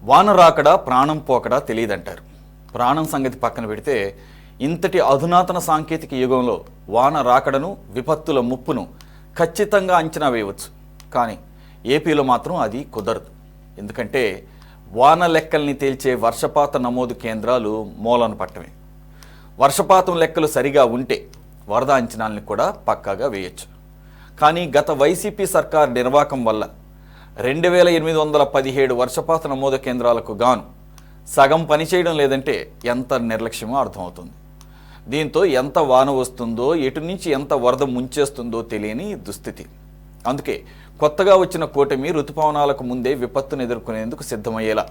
వాన రాకడా ప్రాణం పోకడా తెలియదంటారు. ప్రాణం సంగతి పక్కన పెడితే ఇంతటి అధునాతన సాంకేతిక యుగంలో వాన రాకడను, విపత్తుల ముప్పును ఖచ్చితంగా అంచనా వేయవచ్చు. కానీ ఏపీలో మాత్రం అది కుదరదు. ఎందుకంటే వాన లెక్కల్ని తేల్చే వర్షపాత నమోదు కేంద్రాలు మూలన పట్టమే. వర్షపాతం లెక్కలు సరిగా ఉంటే వరద అంచనాల్ని కూడా పక్కాగా వేయచ్చు. కానీ గత వైసీపీ సర్కార్ నిర్వాకం వల్ల 2817 వర్షపాత నమోదు కేంద్రాలకు గాను సగం పనిచేయడం లేదంటే ఎంత నిర్లక్ష్యమో అర్థమవుతుంది. దీంతో ఎంత వాన వస్తుందో, ఎటు నుంచి ఎంత వరద ముంచేస్తుందో తెలియని దుస్థితి. అందుకే కొత్తగా వచ్చిన కూటమి ఋతుపవనాలకు ముందే విపత్తును ఎదుర్కొనేందుకు సిద్ధమయ్యేలా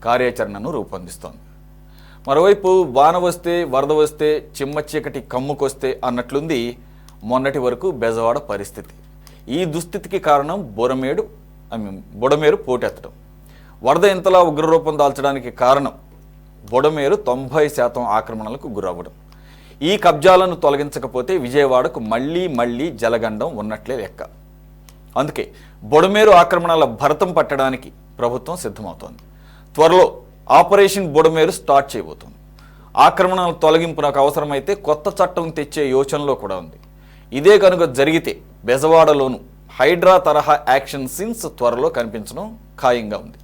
కార్యాచరణను రూపొందిస్తోంది. మరోవైపు వాన వస్తే, వరద వస్తే, చిమ్మ చీకటి కమ్ముకొస్తే అన్నట్లుంది మొన్నటి వరకు బెజవాడ పరిస్థితి. ఈ దుస్థితికి కారణం బుడమేరు పోటెత్తడం. వరద ఇంతలా ఉగ్రరూపం దాల్చడానికి కారణం బుడమేరు 90% ఆక్రమణలకు గురవ్వడం. ఈ కబ్జాలను తొలగించకపోతే విజయవాడకు మళ్ళీ జలగండం ఉన్నట్లే లెక్క. అందుకే బుడమేరు ఆక్రమణల భరతం పట్టడానికి ప్రభుత్వం సిద్ధమవుతోంది. త్వరలో ఆపరేషన్ బుడమేరు స్టార్ట్ చేయబోతోంది. ఆక్రమణల తొలగింపునకు అవసరమైతే కొత్త చట్టం తెచ్చే యోచనలో కూడా ఉంది. ఇదే కనుక జరిగితే బెజవాడలోను హైడ్రా తరహా యాక్షన్ సీన్స్ త్వరలో కనిపించడం ఖాయంగా ఉంది.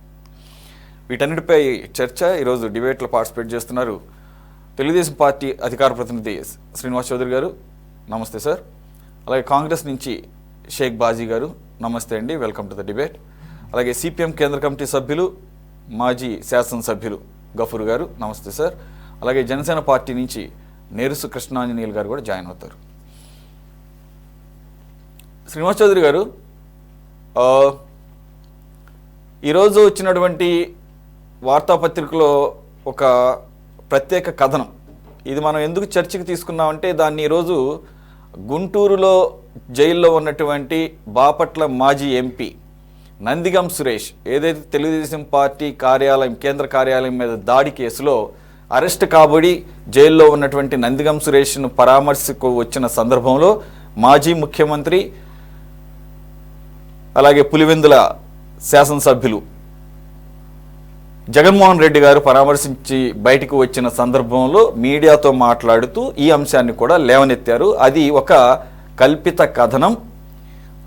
వీటన్నిటిపై చర్చ ఈరోజు డిబేట్లో పార్టిసిపేట్ చేస్తున్నారు తెలుగుదేశం పార్టీ అధికార ప్రతినిధి శ్రీనివాస్ చౌదరి గారు. నమస్తే సార్. అలాగే కాంగ్రెస్ నుంచి షేక్ బాజీ గారు. నమస్తే అండి, వెల్కమ్ టు ద డిబేట్. అలాగే సిపిఎం కేంద్ర కమిటీ సభ్యులు, మాజీ శాసనసభ్యులు గఫూర్ గారు. నమస్తే సార్. అలాగే జనసేన పార్టీ నుంచి నేరుసు కృష్ణాంజనేయులు గారు కూడా జాయిన్ అవుతారు. శ్రీనివాస్ చౌదరి గారు, ఈరోజు వచ్చినటువంటి వార్తాపత్రికలో ఒక ప్రత్యేక కథనం, ఇది మనం ఎందుకు చర్చకు తీసుకున్నామంటే దాన్ని ఈరోజు గుంటూరులో జైల్లో ఉన్నటువంటి బాపట్ల మాజీ ఎంపీ నందిగం సురేష్ ఏదైతే తెలుగుదేశం పార్టీ కార్యాలయం, కేంద్ర కార్యాలయం మీద దాడి కేసులో అరెస్ట్ కాబడి జైల్లో ఉన్నటువంటి నందిగం సురేష్ను పరామర్శకు వచ్చిన సందర్భంలో మాజీ ముఖ్యమంత్రి అలాగే పులివెందుల శాసనసభ్యులు జగన్మోహన్ రెడ్డి గారు పరామర్శించి బయటకు వచ్చిన సందర్భంలో మీడియాతో మాట్లాడుతూ ఈ అంశాన్ని కూడా లేవనెత్తారు. అది ఒక కల్పిత కథనం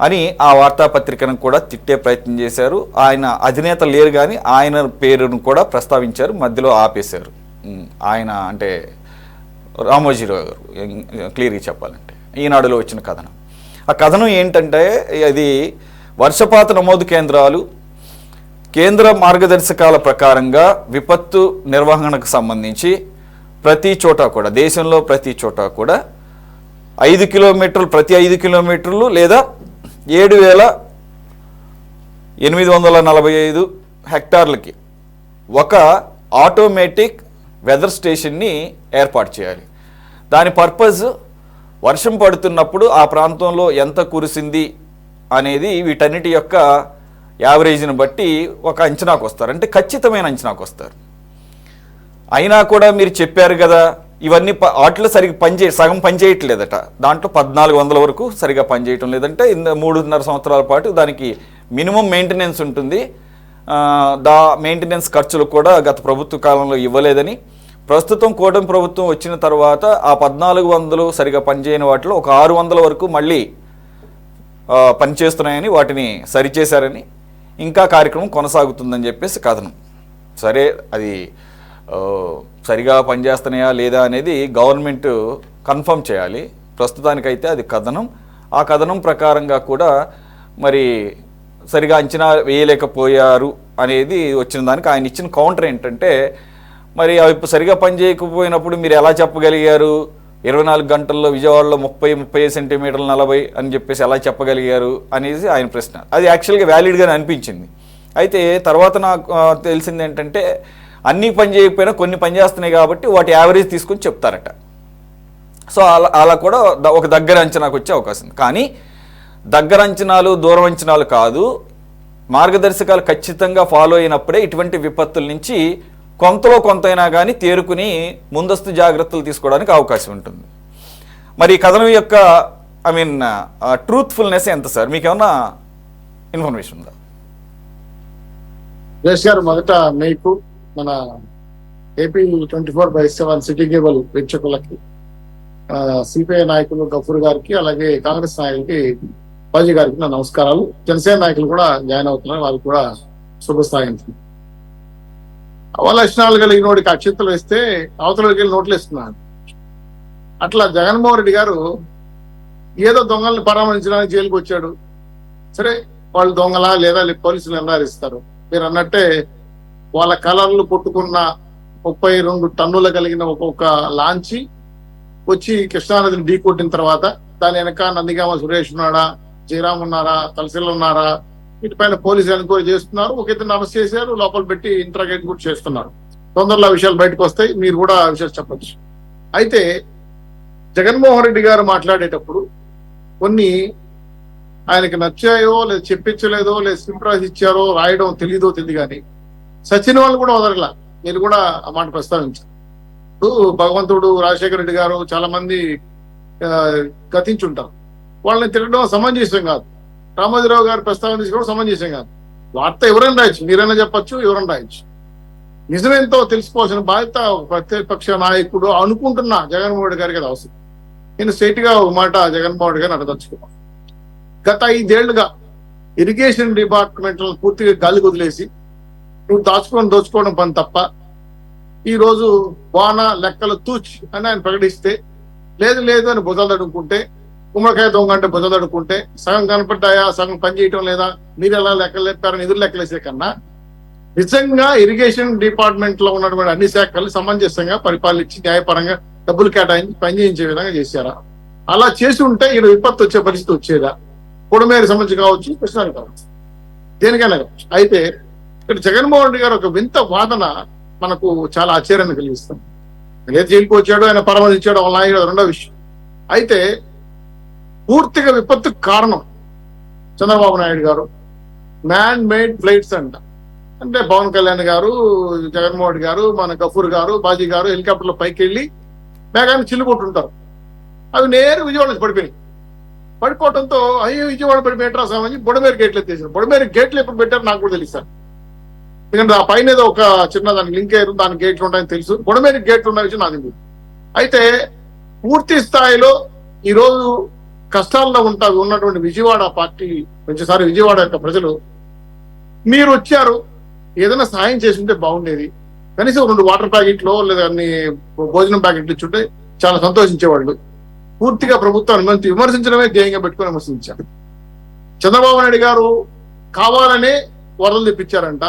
అని ఆ వార్తాపత్రికను కూడా తిట్టే ప్రయత్నం చేశారు. ఆయన అధినేత లేరు కానీ ఆయన పేరును కూడా ప్రస్తావించారు, మధ్యలో ఆపేశారు. ఆయన అంటే రామోజీరావు గారు, క్లియర్గా చెప్పాలంటే ఈనాడులో వచ్చిన కథనం. ఆ కథనం ఏంటంటే, అది వర్షపాత నమోదు కేంద్రాలు కేంద్ర మార్గదర్శకాల ప్రకారంగా విపత్తు నిర్వహణకు సంబంధించి ప్రతి చోట కూడా, దేశంలో ప్రతి చోట కూడా 5 కిలోమీటర్లు, ప్రతి 5 కిలోమీటర్లు లేదా 7,845 హెక్టార్లకి ఒక ఆటోమేటిక్ వెదర్ స్టేషన్ని ఏర్పాటు చేయాలి. దాని పర్పస్ వర్షం పడుతున్నప్పుడు ఆ ప్రాంతంలో ఎంత కురిసింది అనేది వీటన్నిటి యొక్క యావరేజ్ని బట్టి ఒక అంచనాకు వస్తారు, అంటే ఖచ్చితమైన అంచనాకు వస్తారు. అయినా కూడా మీరు చెప్పారు కదా, ఇవన్నీ వాటిలో సరిగ్గా సగం పనిచేయట్లేదట. దాంట్లో 1400 వరకు సరిగా పనిచేయటం లేదంటే 3.5 సంవత్సరాల పాటు దానికి మినిమం మెయింటెనెన్స్ ఉంటుంది. మెయింటెనెన్స్ ఖర్చులు కూడా గత ప్రభుత్వ కాలంలో ఇవ్వలేదని, ప్రస్తుతం కూటమి ప్రభుత్వం వచ్చిన తర్వాత ఆ 1400 సరిగా పనిచేయని వాటిలో ఒక 600 వరకు మళ్ళీ పనిచేస్తున్నాయని, వాటిని సరిచేశారని, ఇంకా కార్యక్రమం కొనసాగుతుందని చెప్పేసి కథనం. సరే, అది సరిగా పనిచేస్తున్నాయా లేదా అనేది గవర్నమెంట్ కన్ఫర్మ్ చేయాలి. ప్రస్తుతానికైతే అది కథనం. ఆ కథనం ప్రకారంగా కూడా మరి సరిగా అంచనా వేయలేకపోయారు అనేది వచ్చిన దానికి ఆయన ఇచ్చిన కౌంటర్ ఏంటంటే, మరి అవి సరిగా పనిచేయకపోయినప్పుడు మీరు ఎలా చెప్పగలిగారు 24 గంటల్లో విజయవాడలో 30-35 సెంటీమీటర్లు 40 అని చెప్పేసి ఎలా చెప్పగలిగారు అనేది ఆయన ప్రశ్న. అది యాక్చువల్గా వ్యాలిడ్గానే అనిపించింది. అయితే తర్వాత నాకు తెలిసింది ఏంటంటే, అన్నీ పని చేయకపోయినా కొన్ని పని చేస్తున్నాయి కాబట్టి వాటి యావరేజ్ తీసుకొని చెప్తారట. సో అలా కూడా ఒక దగ్గర అంచనాకు వచ్చే అవకాశం ఉంది. కానీ దగ్గర అంచనాలు, దూరం అంచనాలు కాదు, మార్గదర్శకాలు ఖచ్చితంగా ఫాలో అయినప్పుడే ఇటువంటి విపత్తుల నుంచి కొంతలో కొంతైనా కానీ తేరుకుని ముందస్తు జాగ్రత్తలు తీసుకోవడానికి అవకాశం ఉంటుంది. మరి ఈ కథనం యొక్క ట్రూత్ఫుల్నెస్ ఎంత సార్? మీకు ఏమన్నా ఇన్ఫర్మేషన్ ఉందా? సురేష్ గారు, మొదట మీకు మన ఏపీ 24/7 సిటీ కేబుల్ వీక్షకులకి, సిపిఐ నాయకులు గఫూర్ గారికి, అలాగే కాంగ్రెస్ నాయకులకి బాజీ గారికి నా నమస్కారాలు. జనసేన నాయకులు కూడా జాయిన్ అవుతున్నారు, వారికి కూడా శుభస్థాయించింది. అవలక్షణాలు కలిగిన వాడికి అక్షింతలు వేస్తే అవతలకి వెళ్ళి నోట్లు వేస్తున్నాడు. అట్లా జగన్మోహన్ రెడ్డి గారు ఏదో దొంగల్ని పరామర్శించడానికి జైలుకి వచ్చాడు. సరే, వాళ్ళు దొంగలా లేదా పోలీసులు నిర్ధారిస్తారు. మీరు అన్నట్టే వాళ్ళ కలర్లు కొట్టుకున్న 32 టన్నులు కలిగిన ఒక్కొక్క లాంచి వచ్చి కృష్ణానదిని ఢీ కొట్టిన తర్వాత దాని వెనక నందిగామ సురేష్ ఉన్నాడా, జయరామ్ ఉన్నారా, తలసిల్లు ఉన్నారా, వీటిపైన పోలీసులు ఎన్క్వైరీ చేస్తున్నారు. ఒక ఇద్దరు అరెస్ట్ చేశారు, లోపల పెట్టి ఇంట్రాగేట్ కూడా చేస్తున్నారు. తొందరలో విషయాలు బయటకు వస్తాయి, మీరు కూడా ఆ విషయాలు చెప్పచ్చు. అయితే జగన్మోహన్ రెడ్డి గారు మాట్లాడేటప్పుడు కొన్ని ఆయనకి నచ్చాయో లేదా చెప్పించలేదో లేదా సింప్రాస్ ఇచ్చారో రాయడం తెలియదో తెలియదు, కానీ సచిన్ వాళ్ళు కూడా వదలలా. మీరు కూడా ఆ మాట ప్రస్తావించారు. భగవంతుడు రాజశేఖర రెడ్డి గారు చాలా మంది గతించుంటారు, వాళ్ళని తిరగడం సమంజసం కాదు. రామోజీరావు గారు ప్రస్తావన తీసుకోవడం సమంజసం కాదు. వార్త ఎవరైనా రాయొచ్చు, మీరైనా చెప్పచ్చు, ఎవరైనా రాయొచ్చు. నిజమేంతో తెలుసుకోవాల్సిన బాధ్యత ప్రతిపక్ష నాయకుడు అనుకుంటున్నా జగన్మోహన్ రెడ్డి గారికి అది అవసరం. నేను స్ట్రైట్ గా ఒక మాట జగన్మోహన్ రెడ్డి గారిని అడగదలుచుకున్నాను. గత 5 ఏళ్లుగా ఇరిగేషన్ డిపార్ట్మెంట్ పూర్తిగా గాలి వదిలేసి నువ్వు దోచుకోవడం పని తప్ప ఈ రోజు వాన లెక్కలు తూచ్ అని ఆయన ప్రకటిస్తే, లేదు అని భుజాలు తడుకుంటే, గుమ్మడికాయ దొంగ అంటే భుజాలు తడుకుంటే, సగం కనపడ్డాయా, సగం పని చేయటం లేదా, మీరు ఎలా లెక్కలు లేపారని ఎదురు లెక్కలేసే కన్నా నిజంగా ఇరిగేషన్ డిపార్ట్మెంట్ లో ఉన్నటువంటి అన్ని శాఖలు సమంజసంగా పరిపాలించి న్యాయపరంగా డబ్బులు కేటాయించి పనిచేయించే విధంగా చేశారా? అలా చేసి ఉంటే ఈయన విపత్తు వచ్చే పరిస్థితి వచ్చేదా? పొడమేరు సంబంధించి కావచ్చు, కృష్ణాని కావచ్చు, దేనికైనా కావచ్చు. అయితే ఇక్కడ జగన్మోహన్ రెడ్డి గారు ఒక వింత వాదన మనకు చాలా ఆశ్చర్యాన్ని కలిగిస్తాం. ఏది జైలుకి వచ్చాడో, ఆయన పరామర్శించాడో నాయకుడు, రెండో విషయం. అయితే పూర్తిగా విపత్తుకు కారణం చంద్రబాబు నాయుడు గారు మ్యాన్ మేడ్ ఫ్లైట్స్ అంట. అంటే పవన్ కళ్యాణ్ గారు, జగన్మోహన్ రెడ్డి గారు, మన గఫూర్ గారు, బాజీ గారు హెలికాప్టర్లో పైకి వెళ్ళి మేఘాన్ని చిల్లు కొట్టుంటారు. అవి నేరు విజయవాడకి పడిపోయినాయి. పడిపోవడంతో అయ్యో విజయవాడ పడిపోయేట్రా సామని బొడమేరు గేట్లు ఎత్తేసారు. బొడమేరు గేట్లు ఎప్పుడు పెట్టారు నాకు కూడా తెలుసు, ఎందుకంటే ఆ పైన ఏదో ఒక చిన్న దానికి లింక్ అయ్యారు, దానికి గేట్లు ఉంటాయని తెలుసు. బొడమేరు గేట్లు ఉన్న విషయం నాకు తెలియదు. అయితే పూర్తి స్థాయిలో ఈరోజు కష్టాల్లో ఉన్నటువంటి విజయవాడ పార్టీ, కొంచెంసారి విజయవాడ యొక్క ప్రజలు మీరు వచ్చారు, ఏదైనా సాయం చేసి ఉంటే బాగుండేది, కనీసం 2 వాటర్ ప్యాకెట్లు లేదా భోజనం ప్యాకెట్లు ఇచ్చుంటే చాలా సంతోషించేవాళ్ళు. పూర్తిగా ప్రభుత్వాన్ని విమర్శించడమే ధ్యేయంగా పెట్టుకుని విమర్శించారు. చంద్రబాబు నాయుడు గారు కావాలనే వరదలు తెప్పించారంట.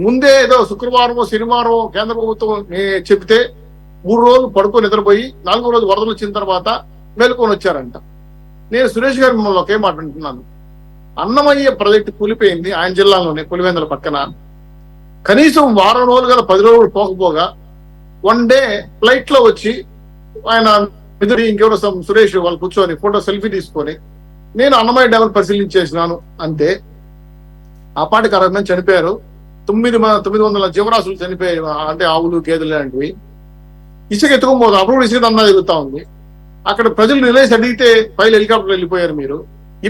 ముందే ఏదో శుక్రవారమో శనివారం కేంద్ర ప్రభుత్వం చెబితే 3 రోజులు పడుకొని నిద్రపోయి 4వ రోజు వరదలు వచ్చిన తర్వాత మేలుకొని వచ్చారంట. నేను సురేష్ గారు మిమ్మల్ని ఒకే మాట అంటున్నాను. అన్నమయ్య ప్రాజెక్టు కూలిపోయింది ఆయన జిల్లాలోనే, పులివెందుల పక్కన. కనీసం వారం రోజులు గల 10 రోజులు పోకపోగా 1 డే ఫ్లైట్ లో వచ్చి ఆయన ఇంకెవరో సురేష్ వాళ్ళు కూర్చొని ఫోటో సెల్ఫీ తీసుకొని నేను అన్నమయ్య డ్యామ్ పరిశీలించేసినాను అంతే. ఆ పాటికి 60 మంది చనిపోయారు. 900 జీవరాశులు చనిపోయాయి, అంటే ఆవులు, గేదెలు లాంటివి. ఇసుక ఎత్తుకోబోదు, అప్పుడు ఇసుక దందా జరుగుతా ఉంది. అక్కడ ప్రజలు నిలేసి అడిగితే పైలు హెలికాప్టర్ వెళ్ళిపోయారు. మీరు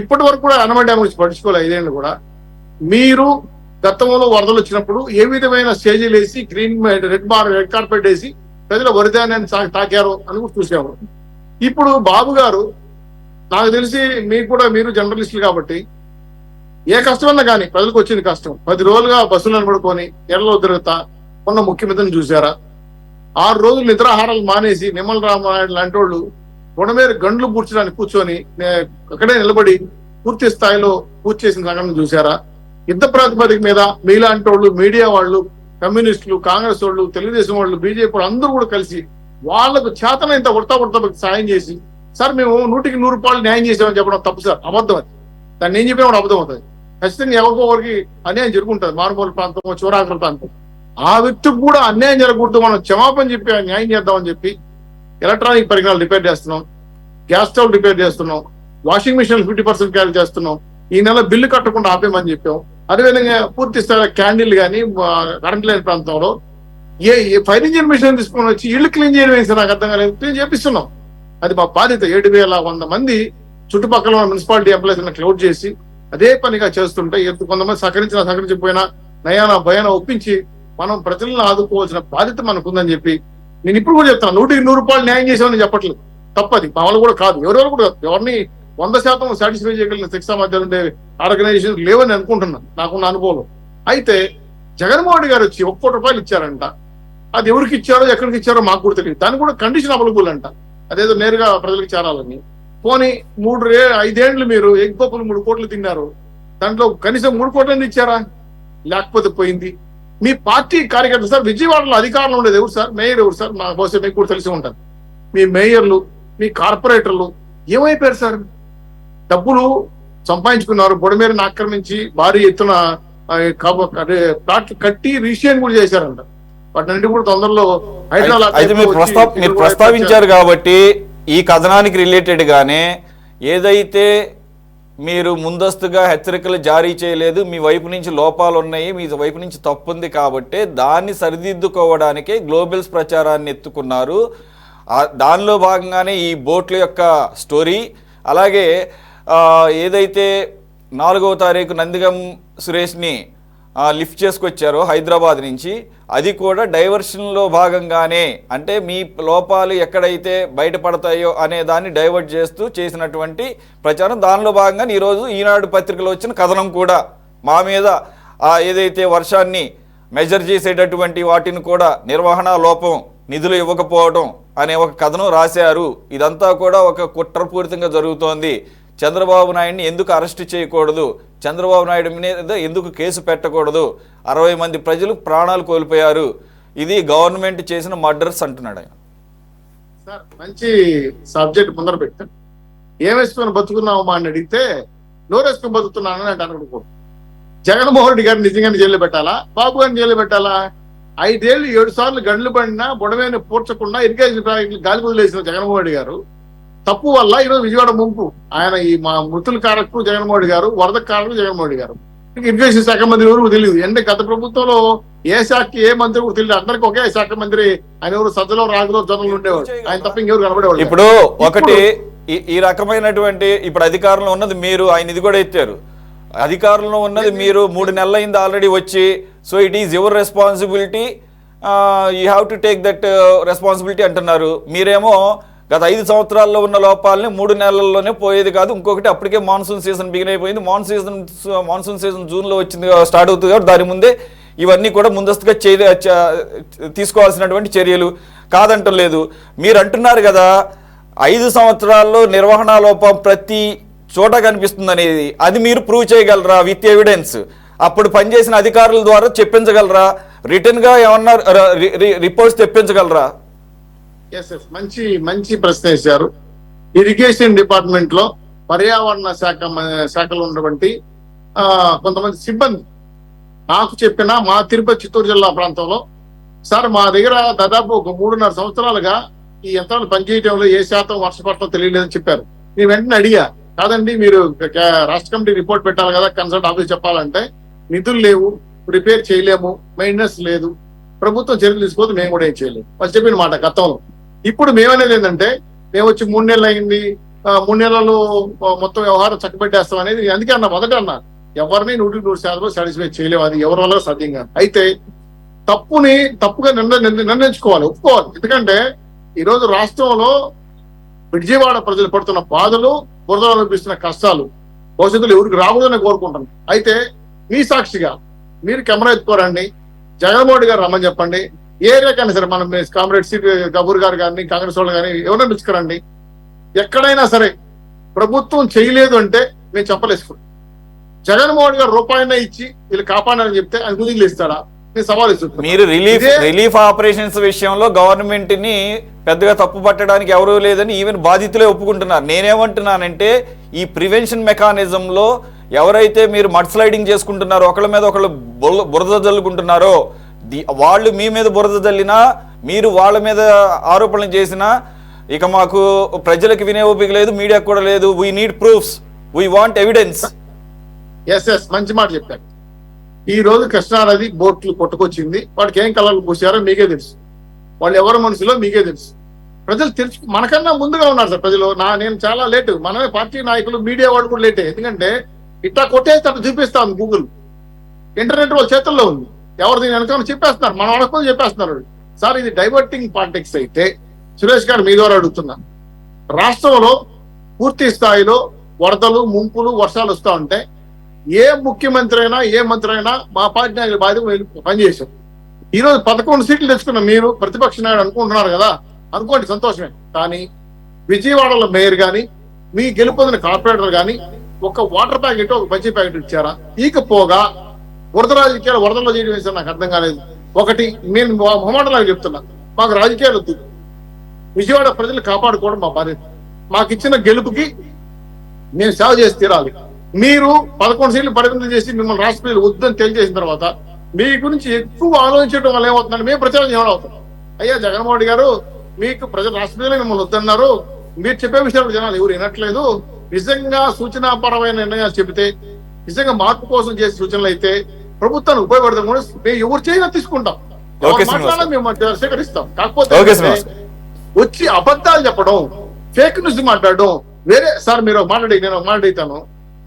ఇప్పటి వరకు కూడా అన్నమయ్య డ్యామ్ గురించి పట్టించుకోవాలి. 5 ఏళ్ళు కూడా మీరు గతంలో వరదలు వచ్చినప్పుడు ఏ విధమైన స్టేజీలు వేసి రెడ్ కార్పెట్ వేసి ప్రజల వరిధాన్యాన్ని తాకారు అని కూడా చూసాము. ఇప్పుడు బాబు గారు, నాకు తెలిసి మీకు కూడా, మీరు జర్నలిస్టులు కాబట్టి ఏ కష్టమన్నా కానీ ప్రజలకు వచ్చింది కష్టం. 10 రోజులుగా బస్సులను పడుకొని ఎర్రలో తిరుగుతా ఉన్న ముఖ్యమంత్రిని చూసారా? 6 రోజులు నిద్రాహారాలు మానేసి నిమ్మల రామారాయణ లాంటి వాళ్ళు బొడమేరు గండ్లు పూడ్చడానికి కూర్చొని అక్కడే నిలబడి పూర్తి స్థాయిలో పూర్తి చేసిన సంఘటన చూసారా? యుద్ధ ప్రాతిపదిక మీద మీలాంటి వాళ్ళు, మీడియా వాళ్ళు, కమ్యూనిస్టులు, కాంగ్రెస్ వాళ్ళు, తెలుగుదేశం వాళ్ళు, బీజేపీ వాళ్ళు అందరూ కూడా కలిసి వాళ్ళకు చేతనంత ఉడతా సాయం చేసి, సార్ మేము 100కి 100 రూపాయలు న్యాయం చేసామని చెప్పడం తప్పు సార్, అబద్ధం. అది దాన్ని ఏం చెప్పినా కూడా అబద్ధం అవుతుంది. ఖచ్చితంగా ఎవరికి అన్యాయం జరుగుంటుంది, మారుమూల ప్రాంతం, చివరాగ్ర ప్రాంతం. ఆ వ్యక్తికి కూడా అన్యాయం జరగకూడదు, మనం క్షమాపణ చెప్పి న్యాయం చేద్దామని చెప్పి ఎలక్ట్రానిక్ పరికరాలు రిపేర్ చేస్తున్నాం, గ్యాస్ స్టవ్ రిపేర్ చేస్తున్నాం, వాషింగ్ మిషన్ 50% క్యారీ చేస్తున్నాం. ఈ నెల బిల్లు కట్టకుండా ఆపేమని చెప్పాం. అదేవిధంగా పూర్తి స్థాయి క్యాండిల్ కానీ కరెంట్ లేని ప్రాంతంలో ఫైర్ ఇంజిన్ మిషన్ తీసుకొని వచ్చి ఇల్లు క్లీన్ చేయడం వేసి నాకు అర్థం కాలేదు, క్లీన్ చేపిస్తున్నాం. అది మా బాధ్యత. 7,100 మంది చుట్టుపక్కల ఉన్న మున్సిపాలిటీ ఎంప్లాయీస్ క్లౌడ్ చేసి అదే పనిగా చేస్తుంటే కొంతమంది సహకరించకపోయినా నయానా భయాన ఒప్పించి మనం ప్రజలను ఆదుకోవాల్సిన బాధ్యత మనకుందని చెప్పి నేను ఇప్పుడు కూడా చెప్తాను. 100% న్యాయం చేసామని చెప్పట్లేదు, తప్పది మా వాళ్ళు కూడా కాదు, ఎవరెవరు కూడా ఎవరిని 100% సాటిస్ఫై చేయగలిగిన శిక్షా మధ్యలో ఉండే ఆర్గనైజేషన్ లేవని అనుకుంటున్నాను నాకున్న అనుభవం. అయితే జగన్మోహన్ రెడ్డి గారు వచ్చి 1 కోటి రూపాయలు ఇచ్చారంట, అది ఎవరికి ఇచ్చారో ఎక్కడికి ఇచ్చారో మాకు కూడా తెలియదు, దానికి కూడా కండిషన్ అవైలబుల్ అంట, అదేదో నేరుగా ప్రజలకు చేరాలని. పోనీ 5 ఏళ్ళు మీరు ఎగ్ పప్పులు 3 కోట్లు తిన్నారు, దాంట్లో కనీసం 3 కోట్లని ఇచ్చారా? లేకపోతే పోయింది. మీ పార్టీ కార్యకర్తలు సార్, విజయవాడలో అధికారంలో ఉండేది ఎవరు సార్? మేయర్ ఎవరు సార్? మా బహుశా మీకు కూడా తెలిసి ఉంటారు. మీ మేయర్లు, మీ కార్పొరేటర్లు ఏమైపోయారు సార్? డబ్బులు సంపాదించుకున్నారు, బొడమేరని ఆక్రమించి భారీ ఎత్తున ప్లాట్లు కట్టి రిజిస్ట్రేషన్ కూడా చేశారంట. వాటిని కూడా తొందరలో అయితే మీరు ప్రస్తావించారు కాబట్టి ఈ కథనానికి రిలేటెడ్ గానే ఏదైతే మీరు ముందస్తుగా హెచ్చరికలు జారీ చేయలేదు, మీ వైపు నుంచి లోపాలు ఉన్నాయి, మీ వైపు నుంచి తప్పు ఉంది కాబట్టి దాన్ని సరిదిద్దుకోవడానికే గ్లోబల్స్ ప్రచారాన్ని ఎత్తుకున్నారు. దానిలో భాగంగానే ఈ బోట్ల యొక్క స్టోరీ. అలాగే ఏదైతే 4వ తారీఖు నందిగం సురేష్ని లిఫ్ట్ చేసుకొచ్చారో హైదరాబాద్ నుంచి, అది కూడా డైవర్షన్లో భాగంగానే, అంటే మీ లోపాలు ఎక్కడైతే బయటపడతాయో అనే దాన్ని డైవర్ట్ చేస్తూ చేసినటువంటి ప్రచారం. దానిలో భాగంగా ఈరోజు ఈనాడు పత్రికలో వచ్చిన కథనం కూడా మా మీద ఏదైతే వర్షాన్ని మెజర్ చేసేటటువంటి వాటిని కూడా నిర్వహణ లోపం, నిధులు ఇవ్వకపోవడం అనే ఒక కథనం రాశారు. ఇదంతా కూడా ఒక కుట్రపూరితంగా జరుగుతోంది. చంద్రబాబు నాయుడిని ఎందుకు అరెస్ట్ చేయకూడదు, చంద్రబాబు నాయుడు మీద ఎందుకు కేసు పెట్టకూడదు, 60 మంది ప్రజలు ప్రాణాలు కోల్పోయారు, ఇది గవర్నమెంట్ చేసిన మర్డర్స్ అంటున్నాడు ఆయన. సార్ మంచి సబ్జెక్ట్ ముందర పెట్టాను. ఏమేసుకొని బతుకున్నామా అని అడిగితే నోరేసుకొని బతుకుతున్నానని అంటే అనుకోకూడదు. జగన్మోహన్ రెడ్డి గారిని నిజంగానే జైలు పెట్టాలా, బాబు గారిని జైలు పెట్టాలా? 5 ఏళ్ళు 7 సార్లు గంటలు పడినా బుడమేని పూడ్చకుండా ఇరిగేషన్ ప్రాజెక్టులు గాలి వదిలేసిన జగన్మోహన్ రెడ్డి గారు తప్పు వల్ల ఈరోజు విజయవాడ ముంపు. ఆయన ఈ మా మృతుల కారకుడు జగన్మోహన్ రెడ్డి గారు, వరద కారకుడు జగన్మోహన్ రెడ్డి గారు. ఇరిగేషన్ శాఖ మంత్రి ఎవరు తెలియదు. అంటే గత ప్రభుత్వంలో ఏ శాఖకి ఏ మంత్రి కూడా తెలియదు. అందరికి ఒకే శాఖ మంత్రి ఆయన, ఎవరు సజ్జలో రాగులో జొన్నలు ఉండేవాడు, ఆయన తప్ప ఇంకెవరు కనబడేవాడు. ఇప్పుడు ఒకటి ఈ రకమైనటువంటి ఇప్పుడు అధికారంలో ఉన్నది మీరు, ఆయన ఇది కూడా ఎత్తారు. అధికారంలో ఉన్నది మీరు, 3 నెలలైంది ఆల్రెడీ వచ్చి. So it is your responsibility, you have to take that responsibility అంటున్నారు. మీరేమో గత 5 సంవత్సరాల్లో ఉన్న లోపాలని 3 నెలల్లోనే పోయేది కాదు. ఇంకొకటి అప్పటికే మాన్సూన్ సీజన్ బిగిన్ అయిపోయింది. మాన్సూన్ సీజన్ జూన్లో వచ్చింది, స్టార్ట్ అవుతుంది కాబట్టి దాని ముందే ఇవన్నీ కూడా ముందస్తుగా తీసుకోవాల్సినటువంటి చర్యలు కాదంటం లేదు. మీరు అంటున్నారు కదా 5 సంవత్సరాల్లో నిర్వహణ లోపం ప్రతి చోట కనిపిస్తుంది అనేది. అది మీరు ప్రూవ్ చేయగలరా విత్ ఎవిడెన్స్? అప్పుడు పనిచేసిన అధికారుల ద్వారా చెప్పించగలరా? రిటర్న్గా ఏమన్నా రిపోర్ట్స్ తెప్పించగలరా? మంచి ప్రశ్న వేశారు. ఇరిగేషన్ డిపార్ట్మెంట్ లో పర్యావరణ శాఖలో ఉన్నటువంటి కొంతమంది సిబ్బంది నాకు చెప్పిన, మా తిరుపతి చిత్తూరు జిల్లా ప్రాంతంలో సార్ మా దగ్గర దాదాపు ఒక 3.5 సంవత్సరాలుగా ఈ యంత్రాలు పనిచేయడంలో ఏ శాతం వర్షపడటం తెలియలేదని చెప్పారు. నేను వెంటనే అడిగా, కాదండి మీరు రాష్ట్ర కమిటీ రిపోర్ట్ పెట్టాలి కదా, కన్సల్ట్ ఆఫీస్ చెప్పాలంటే నిధులు లేవు, రిపేర్ చేయలేము, మెయింటెనెన్స్ లేదు, ప్రభుత్వం చర్యలు తీసుకోవద్దు, మేము కూడా ఏం చేయలేము వాళ్ళు చెప్పిన మాట గతంలో. ఇప్పుడు మేమనేది ఏంటంటే, మేము వచ్చి 3 నెలలు అయింది, 3 నెలలు మొత్తం వ్యవహారం చక్కబెట్టేస్తాం అనేది. అందుకే అన్న మొదట అన్న ఎవరిని 100% సాటిస్ఫై చేయలేము, అది ఎవరి వల్ల సాధ్యం కాదు. అయితే తప్పుగా నిర్ణయించుకోవాలి, ఒప్పుకోవాలి. ఎందుకంటే ఈరోజు రాష్ట్రంలో విజయవాడ ప్రజలు పడుతున్న బాధలు, బురదలో అనిపిస్తున్న కష్టాలు భవిష్యత్తులో ఎవరికి రాకూడదని కోరుకుంటాను. అయితే మీ సాక్షిగా మీరు కెమెరా ఎత్తుకోరండి, జగన్మోహన్ గారు రమ్మని చెప్పండి. ఏ ఏరియాకైనా సరే, మనం కామ్రేడ్ సి గబూర్ గారు కానీ కాంగ్రెస్ వాళ్ళు కానీ ఎవరైనా పిలుచుకురండి. ఎక్కడైనా సరే ప్రభుత్వం చేయలేదు అంటే మేము చెప్పలేసుకుంటాం. జగన్మోహన్ గారు రూపాయినా ఇచ్చి వీళ్ళు కాపాడాలని చెప్తే ఆయన గుదిగులు ఇస్తాడా? నేను సవాల్ ఇస్తున్నాను. మీరు రిలీఫ్ ఆపరేషన్స్ విషయంలో గవర్నమెంట్ ని పెద్దగా తప్పు పట్టడానికి ఎవరూ లేదని ఈవెన్ బాధితులే ఒప్పుకుంటున్నారు. నేనేమంటున్నానంటే ఈ ప్రివెన్షన్ మెకానిజంలో ఎవరైతే మీరు మడ్ స్లైడింగ్ చేసుకుంటున్నారో, ఒకళ్ళ మీద ఒకళ్ళు బురద జల్లుకుంటున్నారో, వాళ్ళు మీ మీద బురద జల్లినా, మీరు వాళ్ళ మీద ఆరోపణలు చేసినా ఇక మాకు ప్రజలకు వినే ఓపిక లేదు, మీడియాకు కూడా లేదు. We need proofs, we want evidence. మంచి మాట చెప్పారు. ఈ రోజు కృష్ణానది బోట్లు కొట్టుకొచ్చింది, వాడికి ఏం కలర్లు పూసారో మీకే తెలుసు, వాళ్ళు ఎవరి మనసులో మీకే తెలుసు. ప్రజలు తెలుసు, మనకన్నా ముందుగా ఉన్నారు సార్ ప్రజలు. నేను చాలా లేటు, మనమే పార్టీ నాయకులు, మీడియా వాళ్ళు కూడా లేటే. ఎందుకంటే ఇట్లా కొట్టేసి అట్లా చూపిస్తాను గూగుల్. ఇంటర్నెట్ వాళ్ళ చేతుల్లో ఉంది. ఎవరు దీని వెనకాల చెప్పేస్తున్నారు, మన వాళ్ళకు చెప్పేస్తున్నారు. సార్ ఇది డైవర్టింగ్ పాలిటిక్స్ అయితే సురేష్ గారు మీ ద్వారా అడుగుతున్నాను, రాష్ట్రంలో పూర్తి స్థాయిలో వరదలు, ముంపులు, వర్షాలు వస్తూ ఉంటే ఏ ముఖ్యమంత్రి అయినా ఏ మంత్రి అయినా మా పార్టీ నాయకుల బాధ్యత పనిచేశాం. ఈ రోజు 11 సీట్లు తెచ్చుకున్న మీరు ప్రతిపక్ష నాయుడు అనుకుంటున్నారు కదా, అనుకోండి, సంతోషమే. కానీ విజయవాడలో మేయర్ కానీ మీ గెలుపొందిన కార్పొరేటర్ కానీ ఒక వాటర్ ప్యాకెట్, ఒక బజ్జీ ప్యాకెట్ ఇచ్చారా? ఈకపోగా వరద రాజకీయాలు వరదల్లో చేయడం వేసారు, నాకు అర్థం కాలేదు. ఒకటి నేను మొహమాటలాగా చెప్తున్నా, మాకు రాజకీయాలు వద్దు, విజయవాడ ప్రజలు కాపాడుకోవడం మా బాధ్యత. మాకు ఇచ్చిన గెలుపుకి మేము సేవ చేసి తీరాలి. మీరు 11 సీట్లు పరిమితం చేసి మిమ్మల్ని రాష్ట్ర ప్రజలు వద్దని తెలియజేసిన తర్వాత మీ గురించి ఎక్కువ ఆలోచించడం వల్ల ఏమవుతుందంటే మేము ప్రచారం చేయడం అవుతాం. అయ్యా జగన్మోహన్ రెడ్డి గారు, మీకు ప్రజలు రాష్ట్ర ప్రజలే మిమ్మల్ని వద్దన్నారు, మీరు చెప్పే విషయాలు జనాలు ఎవరు వినట్లేదు, నిజంగా సూచనాపరమైన నిర్ణయాలు చెబితే, నిజంగా మార్పు కోసం చేసే సూచనలు అయితే ప్రభుత్వాన్ని ఉపయోగపడతాం కూడా మేము ఎవరు చేయగా తీసుకుంటాం, మాట్లాడాలి, మేము స్వీకరిస్తాం. కాకపోతే వచ్చి అబద్ధాలు చెప్పడం, ఫేక్ న్యూస్ మాట్లాడడం వేరే. సార్ మీరు నేను ఒక మాట అడుగుతాను,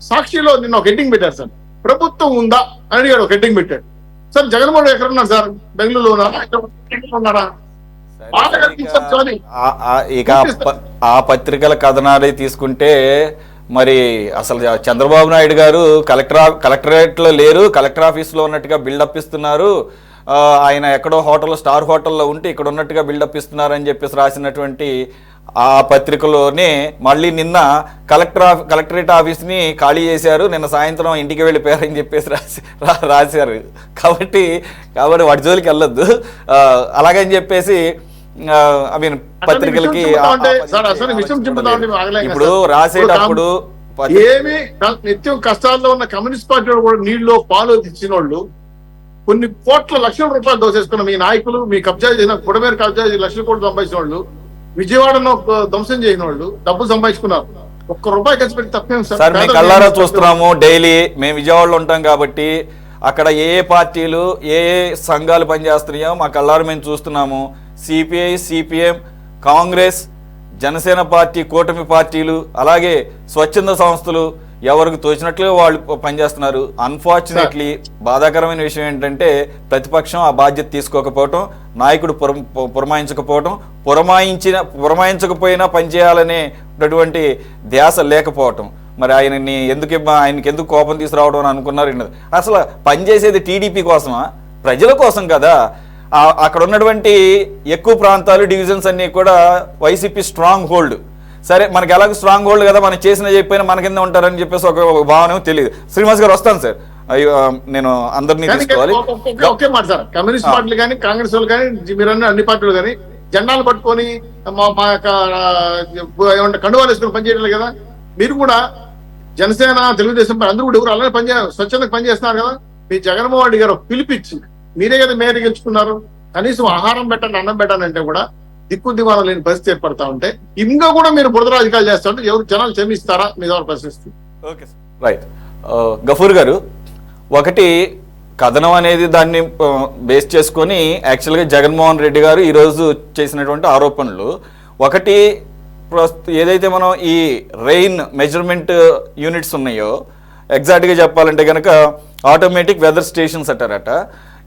సాక్షిలో నిన్న ఒక హెడ్డింగ్ పెట్టారు సార్, ప్రభుత్వం ఉందా అని అడిగాడు, ఒక హెడ్డింగ్ పెట్టాడు. సార్ జగన్మోహన్ రెడ్డి ఎక్కడ ఉన్నారు సార్? బెంగళూరులో ఉన్నారా? ఇక ఆ పత్రికల కథనాలే తీసుకుంటే మరి అసలు చంద్రబాబు నాయుడు గారు కలెక్టరేట్ లో లేరు, కలెక్టర్ ఆఫీస్ లో ఉన్నట్టుగా బిల్డప్ ఇస్తున్నారు, ఆయన ఎక్కడో హోటల్లో, స్టార్ హోటల్లో ఉంటే ఇక్కడ ఉన్నట్టుగా బిల్డప్ ఇస్తున్నారు అని చెప్పేసి రాసినటువంటి ఆ పత్రికలోనే మళ్ళీ నిన్న కలెక్టరేట్ ఆఫీస్ని ఖాళీ చేశారు, నిన్న సాయంత్రం ఇంటికి వెళ్ళిపోయారని చెప్పేసి రాశారు. కాబట్టి వాటి జోలికి వెళ్ళొద్దు. అలాగని చెప్పేసి ఐ మీన్ పత్రికలకి ఇప్పుడు రాసేటప్పుడు ఏమి నిత్యం కష్టాల్లో ఉన్న కమ్యూనిస్ట్ పార్టీ కూడా నీళ్ళు పాలు ఇచ్చిన వాళ్ళు కొన్ని కోట్ల లక్షల రూపాయలు దోసేసుకున్న మీ నాయకులు, మీ కబ్జా చేసిన గుడమేర కబ్జా లక్షల కోట్లు సంపాదించిన వాళ్ళు, విజయవాడను ధ్వంసం చేసిన వాళ్ళు డబ్బులు సంపాదించుకున్నారు. ₹1 ఖర్చు పెట్టి తప్పేం సార్? మేము కళ్ళారా చూస్తున్నాము, డైలీ మేము విజయవాడలో ఉంటాం కాబట్టి అక్కడ ఏ పార్టీలు ఏ సంఘాలు పనిచేస్తున్నాయో మా కళ్ళారా మేము చూస్తున్నాము. CPI, CPM, Congress, Janasena party, కూటమి పార్టీలు, అలాగే స్వచ్ఛంద సంస్థలు ఎవరికి తోచినట్లుగా వాళ్ళు పనిచేస్తున్నారు. అన్ఫార్చునేట్లీ బాధాకరమైన విషయం ఏంటంటే ప్రతిపక్షం ఆ బాధ్యత తీసుకోకపోవటం, నాయకుడు పురమాయించకపోవటం, పురమాయించకపోయినా పనిచేయాలనేటటువంటి ధ్యాస లేకపోవటం. మరి ఆయనకి ఎందుకు కోపం తీసుకురావడం అని అనుకున్నారు. అసలు పనిచేసేది టీడీపీ కోసమా? ప్రజల కోసం కదా. అక్కడ ఉన్నటువంటి ఎక్కువ ప్రాంతాలు, డివిజన్స్ అన్నీ కూడా వైసీపీ స్ట్రాంగ్ హోల్డ్. సరే, మనకి ఎలాగో స్ట్రాంగ్ హోల్డ్ కదా, మనం చేసిన చెప్పినా మన కింద ఉంటారని చెప్పేసి ఒక భావన తెలియదు. శ్రీనివాస్ గారు వస్తాను సార్, నేను అందరినీ తీసుకోవాలి. ఓకే మాట సార్, కమ్యూనిస్ట్ పార్టీలు కానీ కాంగ్రెస్ వాళ్ళు కానీ మీరన్న అన్ని పార్టీలు కానీ జెండాలు పట్టుకొని మా యొక్క కండువాలు వేసుకొని పనిచేయడం కదా. మీరు కూడా జనసేన, తెలుగుదేశం అందరూ కూడా ఎవరు అలానే స్వచ్ఛందంగా పనిచేస్తున్నారు కదా. మీ జగన్మోహన్ రెడ్డి గారు పిలిపించి మీరే కదా మేయర్ గెలుచుకున్నారు, కనీసం ఆహారం పెట్టండి, అన్నం పెట్టండి అంటే కూడా దిక్కు దివాణం లేని పరిస్థితి ఏర్పడతా ఉంటే ఇంకా కూడా మీరు బురద రాజకీయాలు చేస్తా ఉంటే ఎవరు జనాలు క్షమిస్తారా? మీ ద్వారా ప్రశ్నిస్తుంది. Okay sir, right. గఫూర్ గారు, ఒకటి కథనం అనేది దాన్ని బేస్ చేసుకొని యాక్చువల్గా జగన్మోహన్ రెడ్డి గారు ఈరోజు చేసినటువంటి ఆరోపణలు, ఒకటి ఏదైతే మనం ఈ రెయిన్ మెజర్మెంట్ యూనిట్స్ ఉన్నాయో, ఎగ్జాక్ట్గా చెప్పాలంటే కనుక ఆటోమేటిక్ వెదర్ స్టేషన్స్ అంటారట.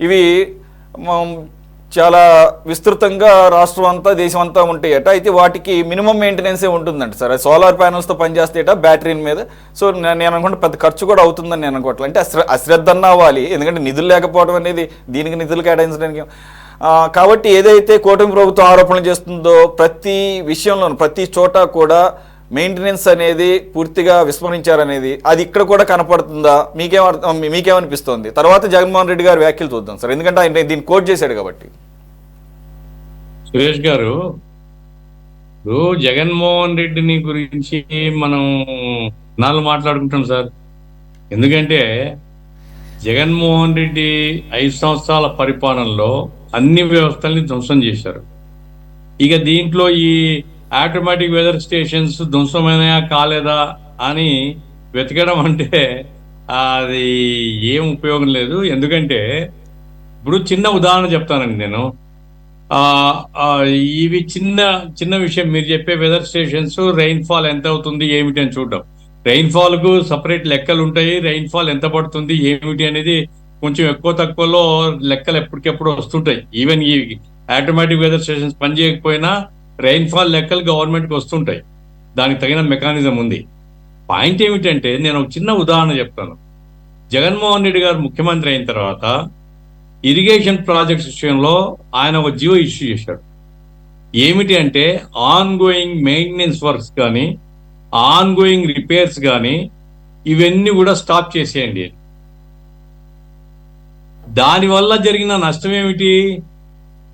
ఇవి చాలా విస్తృతంగా రాష్ట్రం అంతా, దేశం అంతా ఉంటాయట. అయితే వాటికి మినిమం మెయింటెనెన్సే ఉంటుందంట సార్. సోలార్ ప్యానల్స్తో పనిచేస్తాయట బ్యాటరీల మీద. సో నేను అనుకుంటే పెద్ద ఖర్చు కూడా అవుతుందని నేను అనుకోవట్లేదు. అంటే అశ్రద్ధ అన్న అవ్వాలి, ఎందుకంటే నిధులు లేకపోవడం అనేది దీనికి నిధులు కేటాయించడానికి. కాబట్టి ఏదైతే కూటమి ప్రభుత్వం ఆరోపణలు చేస్తుందో ప్రతి విషయంలోనూ, ప్రతి చోట కూడా మెయింటెనెన్స్ అనేది పూర్తిగా విస్మరించారనేది అది ఇక్కడ కూడా కనపడుతుందా? మీకేమనిపిస్తోంది? తర్వాత జగన్మోహన్ రెడ్డి గారి వ్యాఖ్యలు చూద్దాం సార్, ఎందుకంటే ఆయన దీన్ని కోట్ చేశాడు కాబట్టి. సురేష్ గారు, ఇప్పుడు జగన్మోహన్ రెడ్డిని గురించి మనం మాట్లాడుకుంటాం సార్. ఎందుకంటే జగన్మోహన్ రెడ్డి 5 సంవత్సరాల పరిపాలనలో అన్ని వ్యవస్థల్ని ధ్వంసం చేశారు. ఇక దీంట్లో ఈ ఆటోమేటిక్ వెదర్ స్టేషన్స్ ధ్వంసమైనయా కాలేదా అని వెతకడం అంటే అది ఏం ఉపయోగం లేదు. ఎందుకంటే ఇప్పుడు చిన్న ఉదాహరణ చెప్తానండి నేను. ఇవి చిన్న చిన్న విషయం, మీరు చెప్పే వెదర్ స్టేషన్స్ రెయిన్ఫాల్ ఎంత అవుతుంది ఏమిటి అని చూడడం. రెయిన్ఫాల్కు సపరేట్ లెక్కలు ఉంటాయి, రెయిన్ఫాల్ ఎంత పడుతుంది ఏమిటి అనేది కొంచెం ఎక్కువ తక్కువలో లెక్కలు ఎప్పటికెప్పుడు వస్తుంటాయి. ఈవెన్ ఈ ఆటోమేటిక్ వెదర్ స్టేషన్స్ పనిచేయకపోయినా రెయిన్ఫాల్ లెక్కలు గవర్నమెంట్కి వస్తుంటాయి. దానికి తగిన మెకానిజం ఉంది. పాయింట్ ఏమిటంటే, నేను ఒక చిన్న ఉదాహరణ చెప్తాను. జగన్మోహన్ రెడ్డి గారు ముఖ్యమంత్రి అయిన తర్వాత ఇరిగేషన్ ప్రాజెక్ట్స్ విషయంలో ఆయన ఒక జియో ఇష్యూ చేశాడు. ఏమిటి అంటే, ఆన్ గోయింగ్ మెయింటెనెన్స్ వర్క్స్ కానీ ఆన్ గోయింగ్ రిపేర్స్ కానీ ఇవన్నీ కూడా స్టాప్ చేసేయండి. దానివల్ల జరిగిన నష్టం ఏమిటి?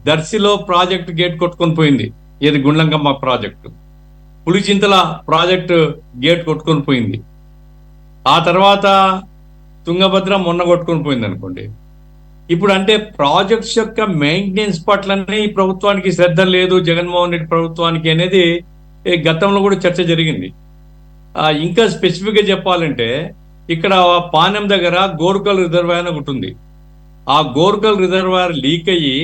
దర్శిలో ప్రాజెక్టు గేట్ కొట్టుకొని పోయింది. ఏది గుండ్లంకమ్మ ప్రాజెక్టు, పులిచింతల ప్రాజెక్టు గేట్ కొట్టుకొని పోయింది. ఆ తర్వాత తుంగభద్ర మొన్న కొట్టుకొని పోయింది అనుకోండి. ఇప్పుడు అంటే ప్రాజెక్ట్స్ యొక్క మెయింటెనెన్స్ పట్లనే ఈ ప్రభుత్వానికి శ్రద్ధ లేదు, జగన్మోహన్ రెడ్డి ప్రభుత్వానికి అనేది గతంలో కూడా చర్చ జరిగింది. ఇంకా స్పెసిఫిక్గా చెప్పాలంటే, ఇక్కడ పానెం దగ్గర గోరుకల్ రిజర్వాయర్ ఒకటి ఉంది. ఆ గోరుకల్ రిజర్వాయర్ లీక్ అయ్యి